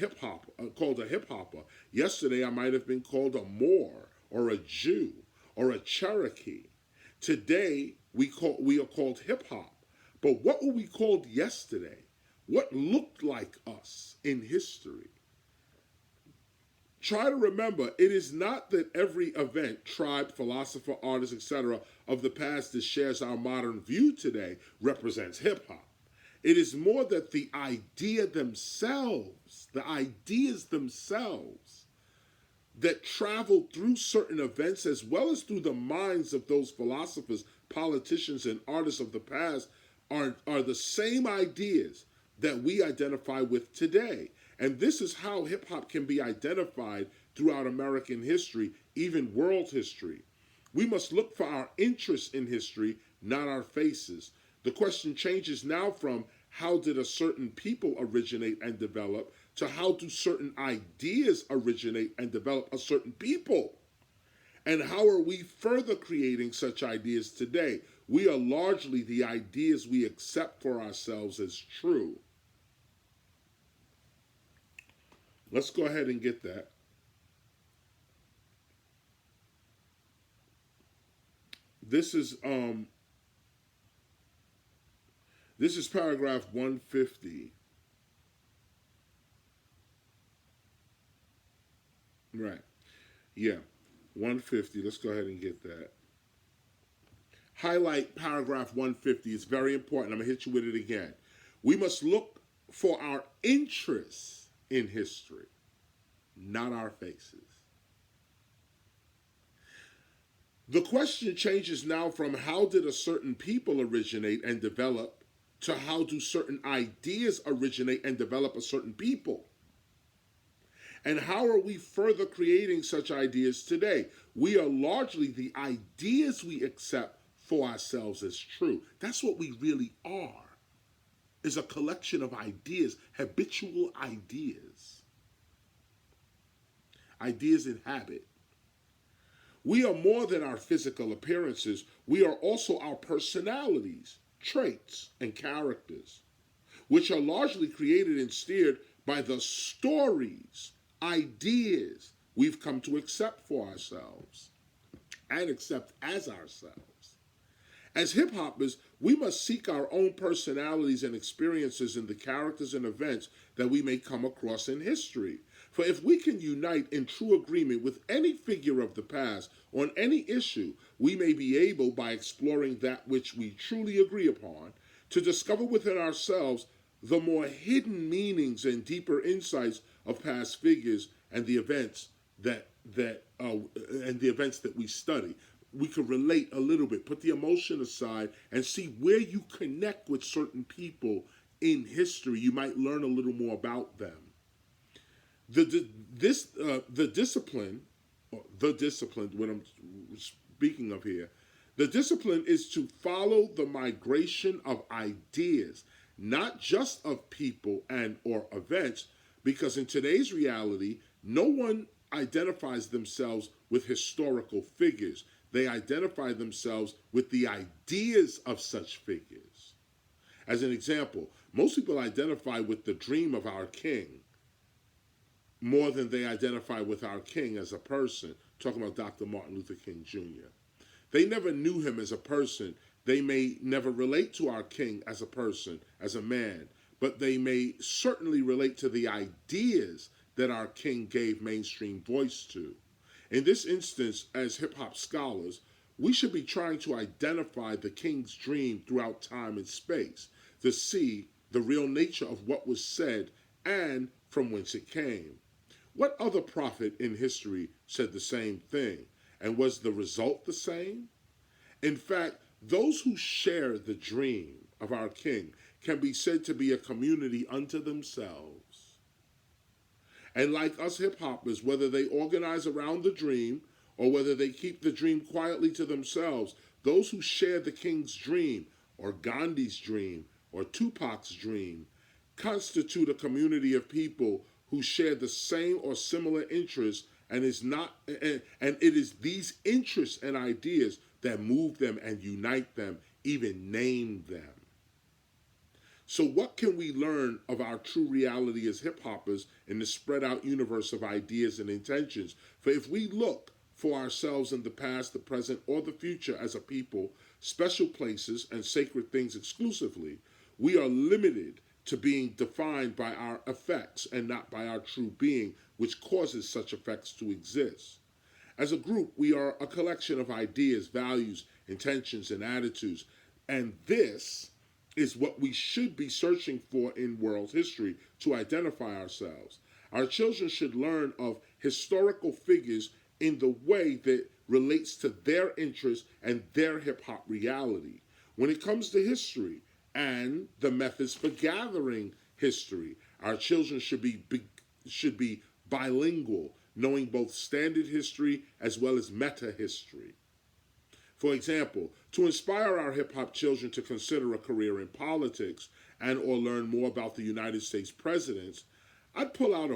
called a hip hopper. Yesterday I might have been called a Moor or a Jew or a Cherokee. Today we are called hip hop. But what were we called yesterday? What looked like us in history? Try to remember, it is not that every event, tribe, philosopher, artist, etc. of the past that shares our modern view today represents hip hop. It is more that the ideas themselves that traveled through certain events as well as through the minds of those philosophers, politicians, and artists of the past are the same ideas that we identify with today. And this is how hip-hop can be identified throughout American history, even world history. We must look for our interests in history, not our faces. The question changes now from how did a certain people originate and develop to how do certain ideas originate and develop a certain people? And how are we further creating such ideas today? We are largely the ideas we accept for ourselves as true. Let's go ahead and get that. This is paragraph 150. Right. Yeah. 150. Let's go ahead and get that. Highlight paragraph 150. It's very important. I'm going to hit you with it again. We must look for our interests in history, not our faces. The question changes now from how did a certain people originate and develop to how do certain ideas originate and develop a certain people. And how are we further creating such ideas today? We are largely the ideas we accept for ourselves as true. That's what we really are, is a collection of ideas, habitual ideas. Ideas in habit. We are more than our physical appearances. We are also our personalities, traits, and characters, which are largely created and steered by the stories, ideas we've come to accept for ourselves and accept as ourselves. As hip-hoppers, we must seek our own personalities and experiences in the characters and events that we may come across in history. For if we can unite in true agreement with any figure of the past on any issue, we may be able, by exploring that which we truly agree upon, to discover within ourselves the more hidden meanings and deeper insights of past figures and the events that we study. We could relate a little bit, put the emotion aside, and see where you connect with certain people in history. You might learn a little more about them. The discipline, what I'm speaking of here, the discipline is to follow the migration of ideas, not just of people and or events, because in today's reality, no one identifies themselves with historical figures. They identify themselves with the ideas of such figures. As an example, most people identify with the dream of our king more than they identify with our king as a person, talking about Dr. Martin Luther King Jr. They never knew him as a person. They may never relate to our king as a person, as a man, but they may certainly relate to the ideas that our king gave mainstream voice to. In this instance, as hip-hop scholars, we should be trying to identify the king's dream throughout time and space to see the real nature of what was said and from whence it came. What other prophet in history said the same thing? And was the result the same? In fact, those who share the dream of our King can be said to be a community unto themselves. And like us hip hoppers, whether they organize around the dream or whether they keep the dream quietly to themselves, those who share the King's dream or Gandhi's dream or Tupac's dream constitute a community of people who share the same or similar interests, and it is these interests and ideas that move them and unite them, even name them. So what can we learn of our true reality as hip hoppers in the spread out universe of ideas and intentions? For if we look for ourselves in the past, the present, or the future as a people, special places and sacred things exclusively, we are limited to being defined by our effects and not by our true being, which causes such effects to exist. As a group, we are a collection of ideas, values, intentions, and attitudes, and this is what we should be searching for in world history to identify ourselves. Our children should learn of historical figures in the way that relates to their interests and their hip-hop reality. When it comes to history and the methods for gathering history, our children should be bilingual, knowing both standard history as well as meta history. For example, to inspire our hip-hop children to consider a career in politics and or learn more about the United States presidents, I'd pull out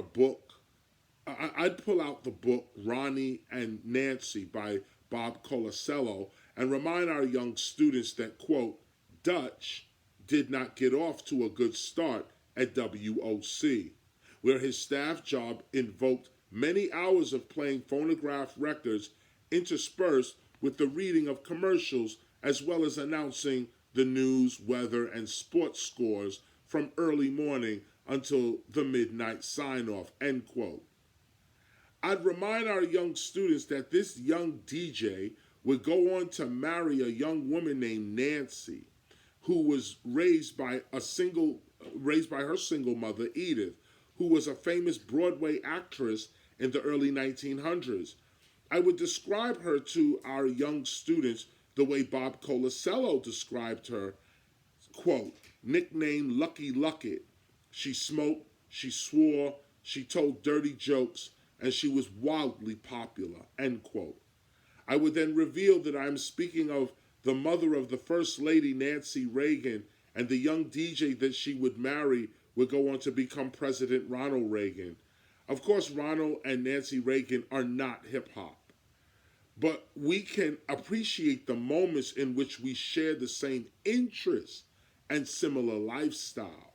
the book Ronnie and Nancy by Bob Colasello and remind our young students that, quote, Dutch did not get off to a good start at WOC, where his staff job invoked many hours of playing phonograph records interspersed with the reading of commercials as well as announcing the news, weather, and sports scores from early morning until the midnight sign-off, end quote. I'd remind our young students that this young DJ would go on to marry a young woman named Nancy, who was raised by her single mother, Edith, who was a famous Broadway actress in the early 1900s. I would describe her to our young students the way Bob Colasello described her, quote, nicknamed Lucky Lucket. She smoked, she swore, she told dirty jokes, and she was wildly popular, end quote. I would then reveal that I'm speaking of the mother of the First Lady, Nancy Reagan, and the young DJ that she would marry would go on to become President Ronald Reagan. Of course, Ronald and Nancy Reagan are not hip-hop, but we can appreciate the moments in which we share the same interests and similar lifestyle.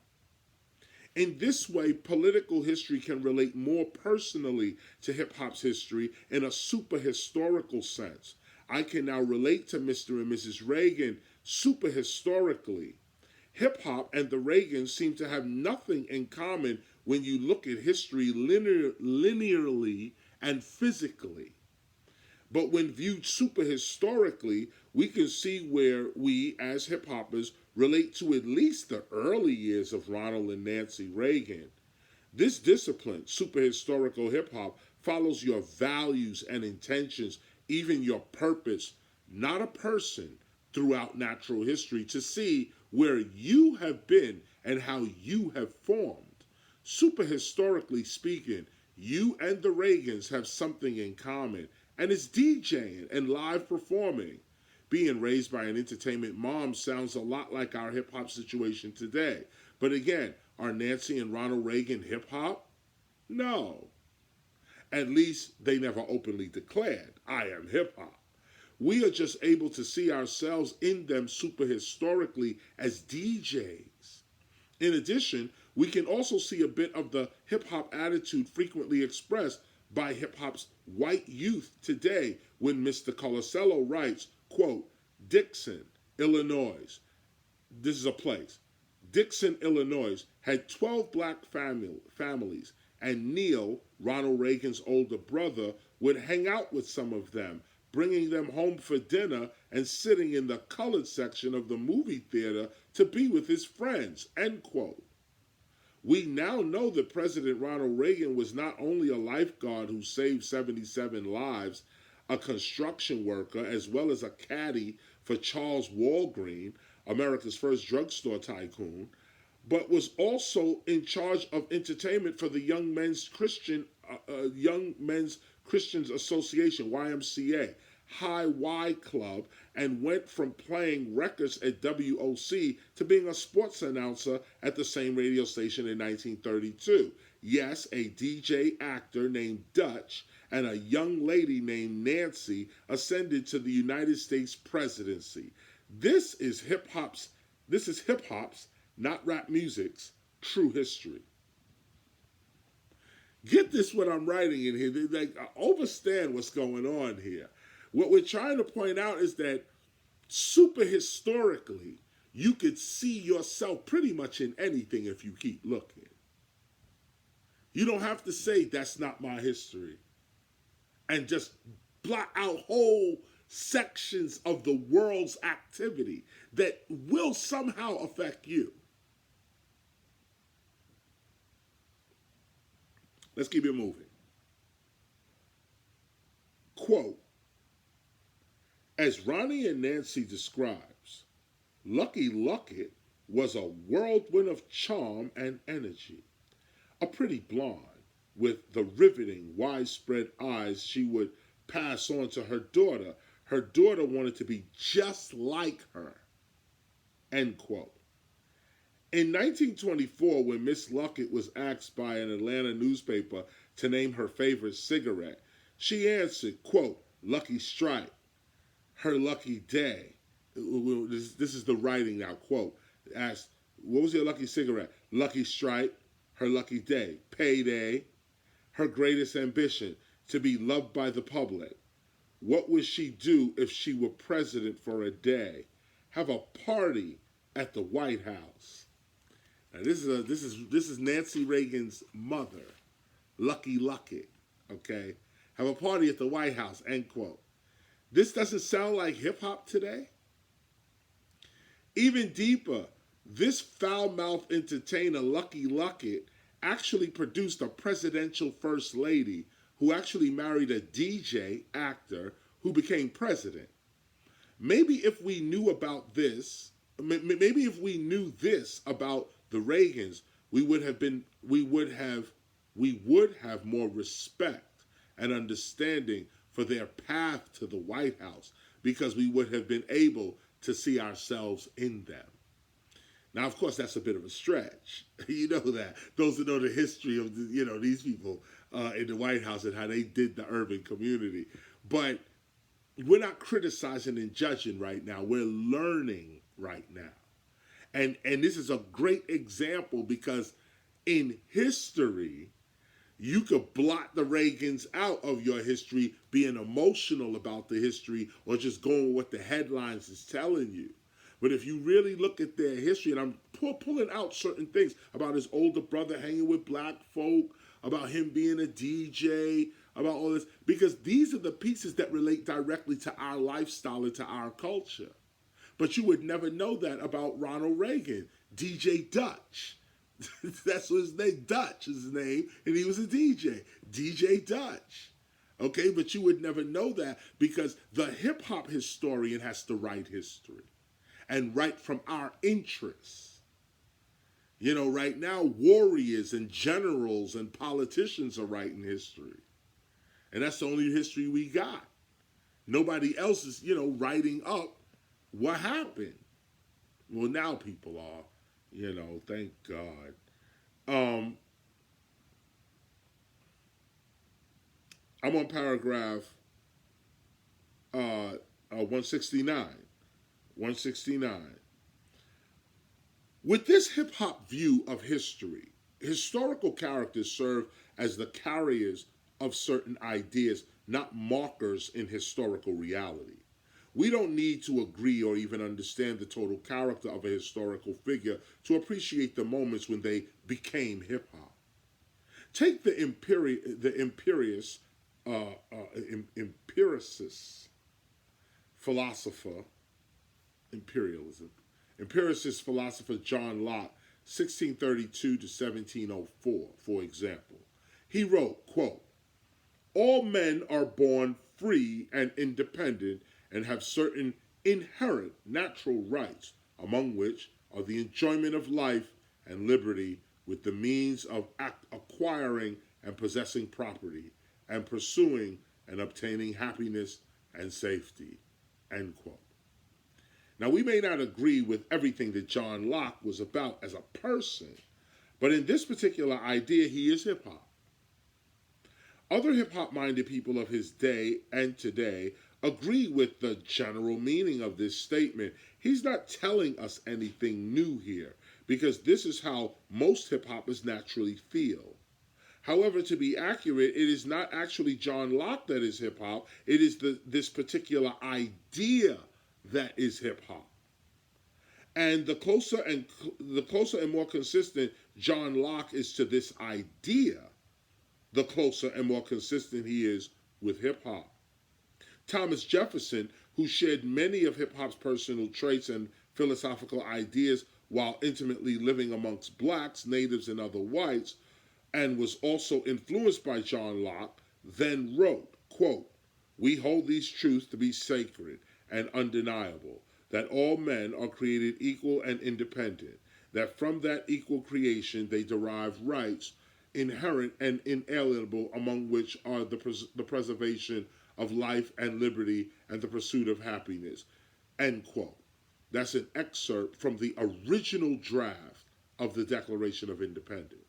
In this way, political history can relate more personally to hip-hop's history in a super historical sense. I can now relate to Mr. and Mrs. Reagan super historically. Hip-hop and the Reagans seem to have nothing in common when you look at history linearly and physically. But when viewed super historically, we can see where we, as hip-hoppers, relate to at least the early years of Ronald and Nancy Reagan. This discipline, super historical hip-hop, follows your values and intentions, even your purpose, not a person, throughout natural history to see where you have been and how you have formed. Super historically speaking, you and the Reagans have something in common, and it's DJing and live performing. Being raised by an entertainment mom sounds a lot like our hip-hop situation today. But again, are Nancy and Ronald Reagan hip-hop? No. At least they never openly declared, I am hip-hop. We are just able to see ourselves in them super historically as DJs. In addition, we can also see a bit of the hip-hop attitude frequently expressed by hip-hop's white youth today when Mr. Colasello writes, quote, Dixon, Illinois. This is a place. Dixon, Illinois had 12 black families, and Neil, Ronald Reagan's older brother, would hang out with some of them, bringing them home for dinner and sitting in the colored section of the movie theater to be with his friends, end quote. We now know that President Ronald Reagan was not only a lifeguard who saved 77 lives, a construction worker, as well as a caddy for Charles Walgreen, America's first drugstore tycoon, but was also in charge of entertainment for the Young Men's Christians Association (YMCA) High Y Club, and went from playing records at WOC to being a sports announcer at the same radio station in 1932. Yes, a DJ actor named Dutch and a young lady named Nancy ascended to the United States presidency. This is hip hop's, not rap music's, true history. Get this what I'm writing in here. Like, understand what's going on here. What we're trying to point out is that super historically, you could see yourself pretty much in anything if you keep looking. You don't have to say that's not my history and just blot out whole sections of the world's activity that will somehow affect you. Let's keep it moving. Quote, as Ronnie and Nancy describes, Lucky Luckett was a whirlwind of charm and energy. A pretty blonde with the riveting, widespread eyes she would pass on to her daughter. Her daughter wanted to be just like her. End quote. In 1924, when Miss Luckett was asked by an Atlanta newspaper to name her favorite cigarette, she answered, quote, Lucky Strike, her lucky day. This is the writing now, quote. Asked, what was your lucky cigarette? Lucky Strike, her lucky day. Payday, her greatest ambition, to be loved by the public. What would she do if she were president for a day? Have a party at the White House. Now this is Nancy Reagan's mother, Lucky Luckett. Okay, have a party at the White House. End quote. This doesn't sound like hip hop today. Even deeper, this foul-mouthed entertainer, Lucky Luckett, actually produced a presidential first lady who actually married a DJ actor who became president. Maybe if we knew about this, maybe if we knew this about the Reagans, we would have more respect and understanding for their path to the White House, because we would have been able to see ourselves in them. Now, of course, that's a bit of a stretch. You know that. Those who know the history of these people in the White House and how they did the urban community. But we're not criticizing and judging right now. We're learning right now. And this is a great example, because in history, you could blot the Reagans out of your history, being emotional about the history or just going with what the headlines is telling you. But if you really look at their history, and I'm pulling out certain things about his older brother hanging with black folk, about him being a DJ, about all this, because these are the pieces that relate directly to our lifestyle and to our culture. But you would never know that about Ronald Reagan, DJ Dutch. That's what his name, Dutch is his name, and he was a DJ, DJ Dutch. Okay, but you would never know that because the hip-hop historian has to write history and write from our interests. You know, right now, warriors and generals and politicians are writing history. And that's the only history we got. Nobody else is, writing up what happened. Well, now people are, thank God. I'm on paragraph 169. 169. With this hip-hop view of history, historical characters serve as the carriers of certain ideas, not markers in historical reality. We don't need to agree or even understand the total character of a historical figure to appreciate the moments when they became hip-hop. Take the empiricist philosopher, empiricist philosopher John Locke 1632 to 1704, for example. He wrote, quote, all men are born free and independent and have certain inherent natural rights, among which are the enjoyment of life and liberty with the means of acquiring and possessing property and pursuing and obtaining happiness and safety, end quote. Now, we may not agree with everything that John Locke was about as a person, but in this particular idea, he is hip hop. Other hip hop minded people of his day and today agree with the general meaning of this statement. He's not telling us anything new here because this is how most hip hoppers naturally feel. However, to be accurate, it is not actually John Locke that is hip hop, it is this particular idea that is hip hop. And the closer and more consistent John Locke is to this idea, the closer and more consistent he is with hip-hop. Thomas Jefferson, who shared many of hip-hop's personal traits and philosophical ideas while intimately living amongst blacks, natives, and other whites, and was also influenced by John Locke, then wrote, quote, we hold these truths to be sacred and undeniable, that all men are created equal and independent, that from that equal creation they derive rights inherent and inalienable, among which are the preservation of life and liberty and the pursuit of happiness, end quote. That's an excerpt from the original draft of the Declaration of Independence.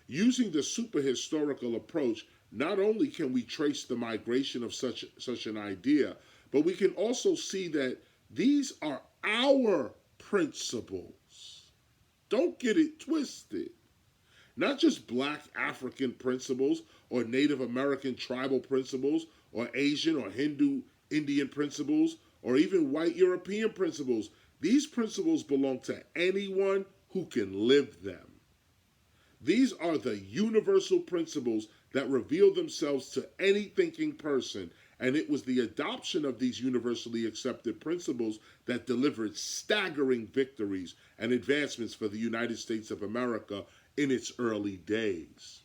Using the superhistorical approach, not only can we trace the migration of such an idea, but we can also see that these are our principles. Don't get it twisted. Not just black African principles or Native American tribal principles or Asian or Hindu Indian principles or even white European principles. These principles belong to anyone who can live them. These are the universal principles that reveal themselves to any thinking person, and it was the adoption of these universally accepted principles that delivered staggering victories and advancements for the United States of America in its early days.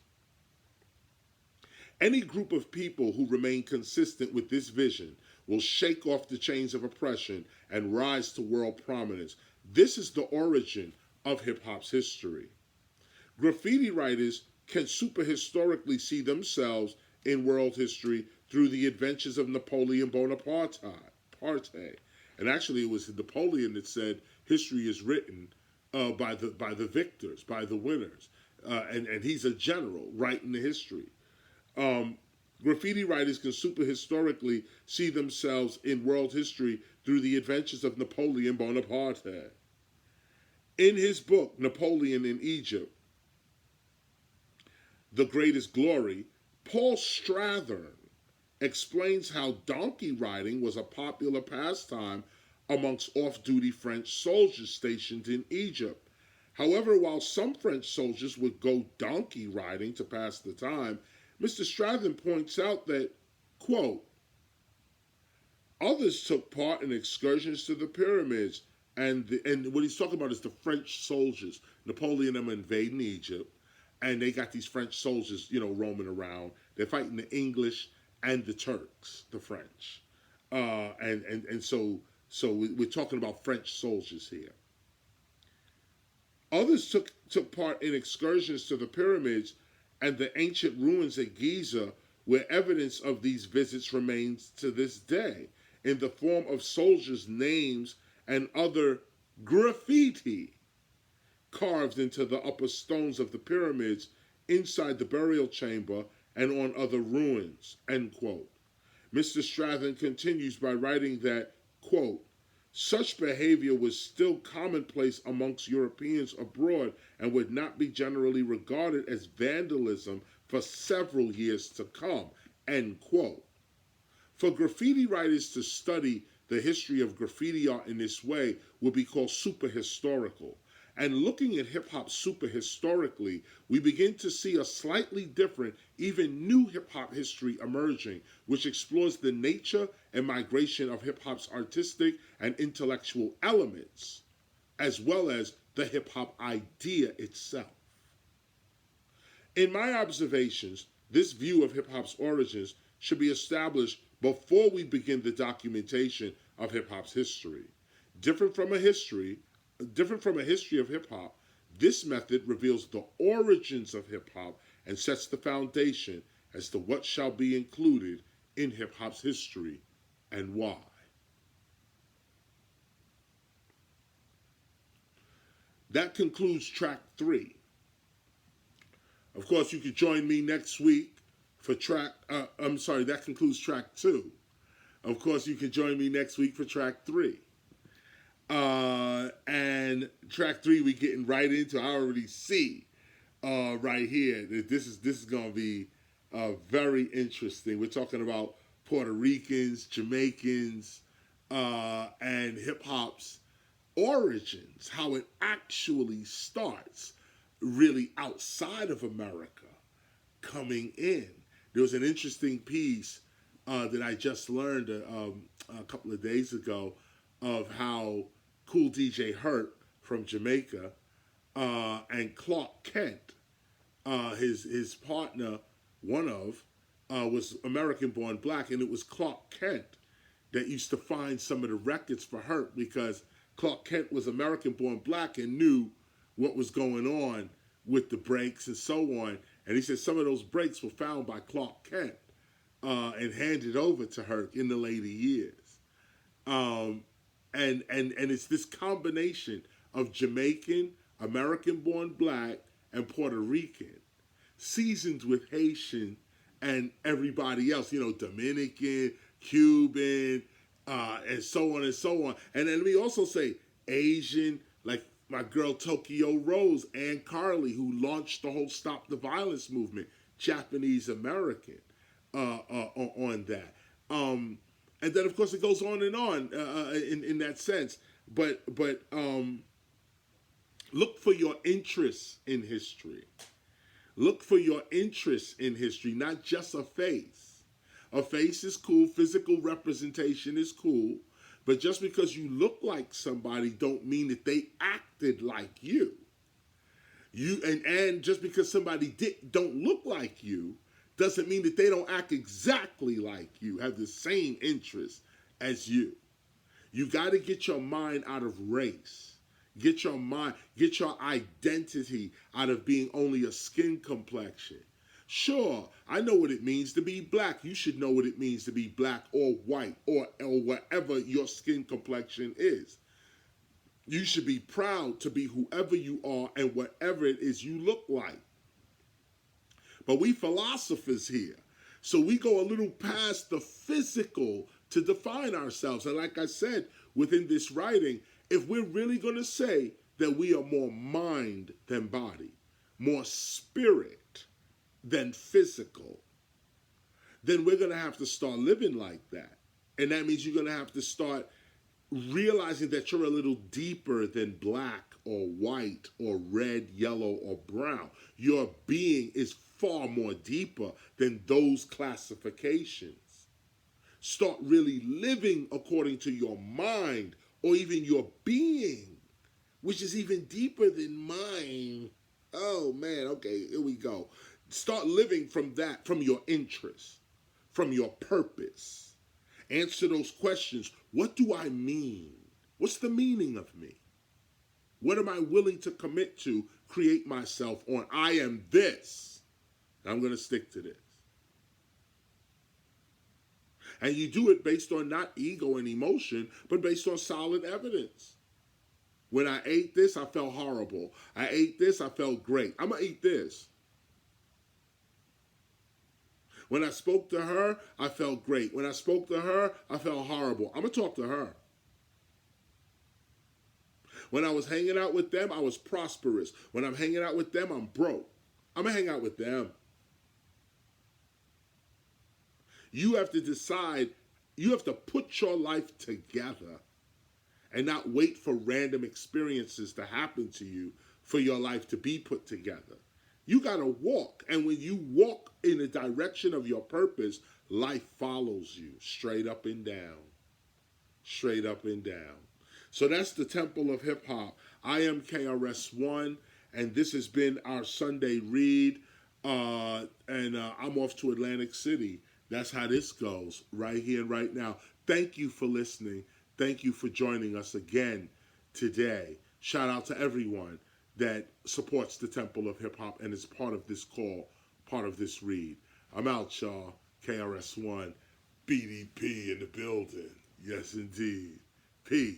Any group of people who remain consistent with this vision will shake off the chains of oppression and rise to world prominence. This is the origin of hip-hop's history. Graffiti writers can superhistorically see themselves in world history through the adventures of Napoleon Bonaparte. And actually it was Napoleon that said history is written by the victors, by the winners. And he's a general writing the history. Graffiti writers can superhistorically see themselves in world history through the adventures of Napoleon Bonaparte. In his book, Napoleon in Egypt, The Greatest Glory, Paul Strathern explains how donkey riding was a popular pastime amongst off-duty French soldiers stationed in Egypt. However, while some French soldiers would go donkey riding to pass the time, Mr. Strathern points out that, quote, others took part in excursions to the pyramids, and what he's talking about is the French soldiers. Napoleon and them invading Egypt, and they got these French soldiers, roaming around. They're fighting the English and the Turks, the French. So we're talking about French soldiers here. Others took part in excursions to the pyramids and the ancient ruins at Giza, where evidence of these visits remains to this day, in the form of soldiers' names and other graffiti carved into the upper stones of the pyramids, inside the burial chamber, and on other ruins, end quote. Mr. Strathern continues by writing that, quote, such behavior was still commonplace amongst Europeans abroad and would not be generally regarded as vandalism for several years to come, end quote. For graffiti writers to study the history of graffiti art in this way would be called superhistorical. And looking at hip-hop superhistorically, we begin to see a slightly different, even new hip-hop history emerging, which explores the nature and migration of hip-hop's artistic and intellectual elements, as well as the hip hop idea itself. In my observations, this view of hip hop's origins should be established before we begin the documentation of hip hop's history. Different from a history of hip hop, this method reveals the origins of hip hop and sets the foundation as to what shall be included in hip hop's history and why. That concludes track 3. Of course, you can join me next week for that concludes track 2. Of course, you can join me next week for track 3. And track 3, we getting right into. I already see right here that this is going to be very interesting. We're talking about Puerto Ricans, Jamaicans, and hip hop's origins, how it actually starts really outside of America, coming in. There was an interesting piece that I just learned a couple of days ago of how Cool DJ Herc from Jamaica and Clark Kent, his partner, was American-born black, and it was Clark Kent that used to find some of the records for Herc because Clark Kent was American-born black and knew what was going on with the breaks and so on. And he said some of those breaks were found by Clark Kent and handed over to Herc in the later years. And it's this combination of Jamaican, American-born black, and Puerto Rican, seasoned with Haitian and everybody else, Dominican, Cuban, and so on and so on. And then let me also say Asian, like my girl Tokyo Rose, Ann Carly, who launched the whole Stop the Violence movement, Japanese American, on that. And then of course it goes on and on in that sense. But look for your interests in history. Look for your interest in history, not just a face. A face is cool, physical representation is cool, but just because you look like somebody don't mean that they acted like you. And just because somebody don't look like you doesn't mean that they don't act exactly like you, have the same interests as you. You got to get your mind out of race. Get your identity out of being only a skin complexion. Sure, I know what it means to be black. You should know what it means to be black or white or whatever your skin complexion is. You should be proud to be whoever you are and whatever it is you look like. But we philosophers here, so we go a little past the physical to define ourselves. And like I said, within this writing, if we're really going to say that we are more mind than body, more spirit than physical, then we're going to have to start living like that. And that means you're going to have to start realizing that you're a little deeper than black or white or red, yellow, or brown. Your being is far more deeper than those classifications. Start really living according to your mind or even your being, which is even deeper than mine. Oh man, okay, here we go. Start living from that, from your interest, from your purpose. Answer those questions. What do I mean? What's the meaning of me? What am I willing to commit to, create myself on? I am this. I'm going to stick to this. And you do it based on not ego and emotion, but based on solid evidence. When I ate this, I felt horrible. I ate this, I felt great. I'm going to eat this. When I spoke to her, I felt great. When I spoke to her, I felt horrible. I'm going to talk to her. When I was hanging out with them, I was prosperous. When I'm hanging out with them, I'm broke. I'm going to hang out with them. You have to decide, you have to put your life together and not wait for random experiences to happen to you for your life to be put together. You got to walk. And when you walk in the direction of your purpose, life follows you straight up and down. Straight up and down. So that's the Temple of Hip Hop. I am KRS-One, and this has been our Sunday read. I'm off to Atlantic City. That's how this goes, right here and right now. Thank you for listening. Thank you for joining us again today. Shout out to everyone that supports the Temple of Hip Hop and is part of this call, part of this read. I'm out, y'all. KRS-One, BDP in the building. Yes, indeed. Peace.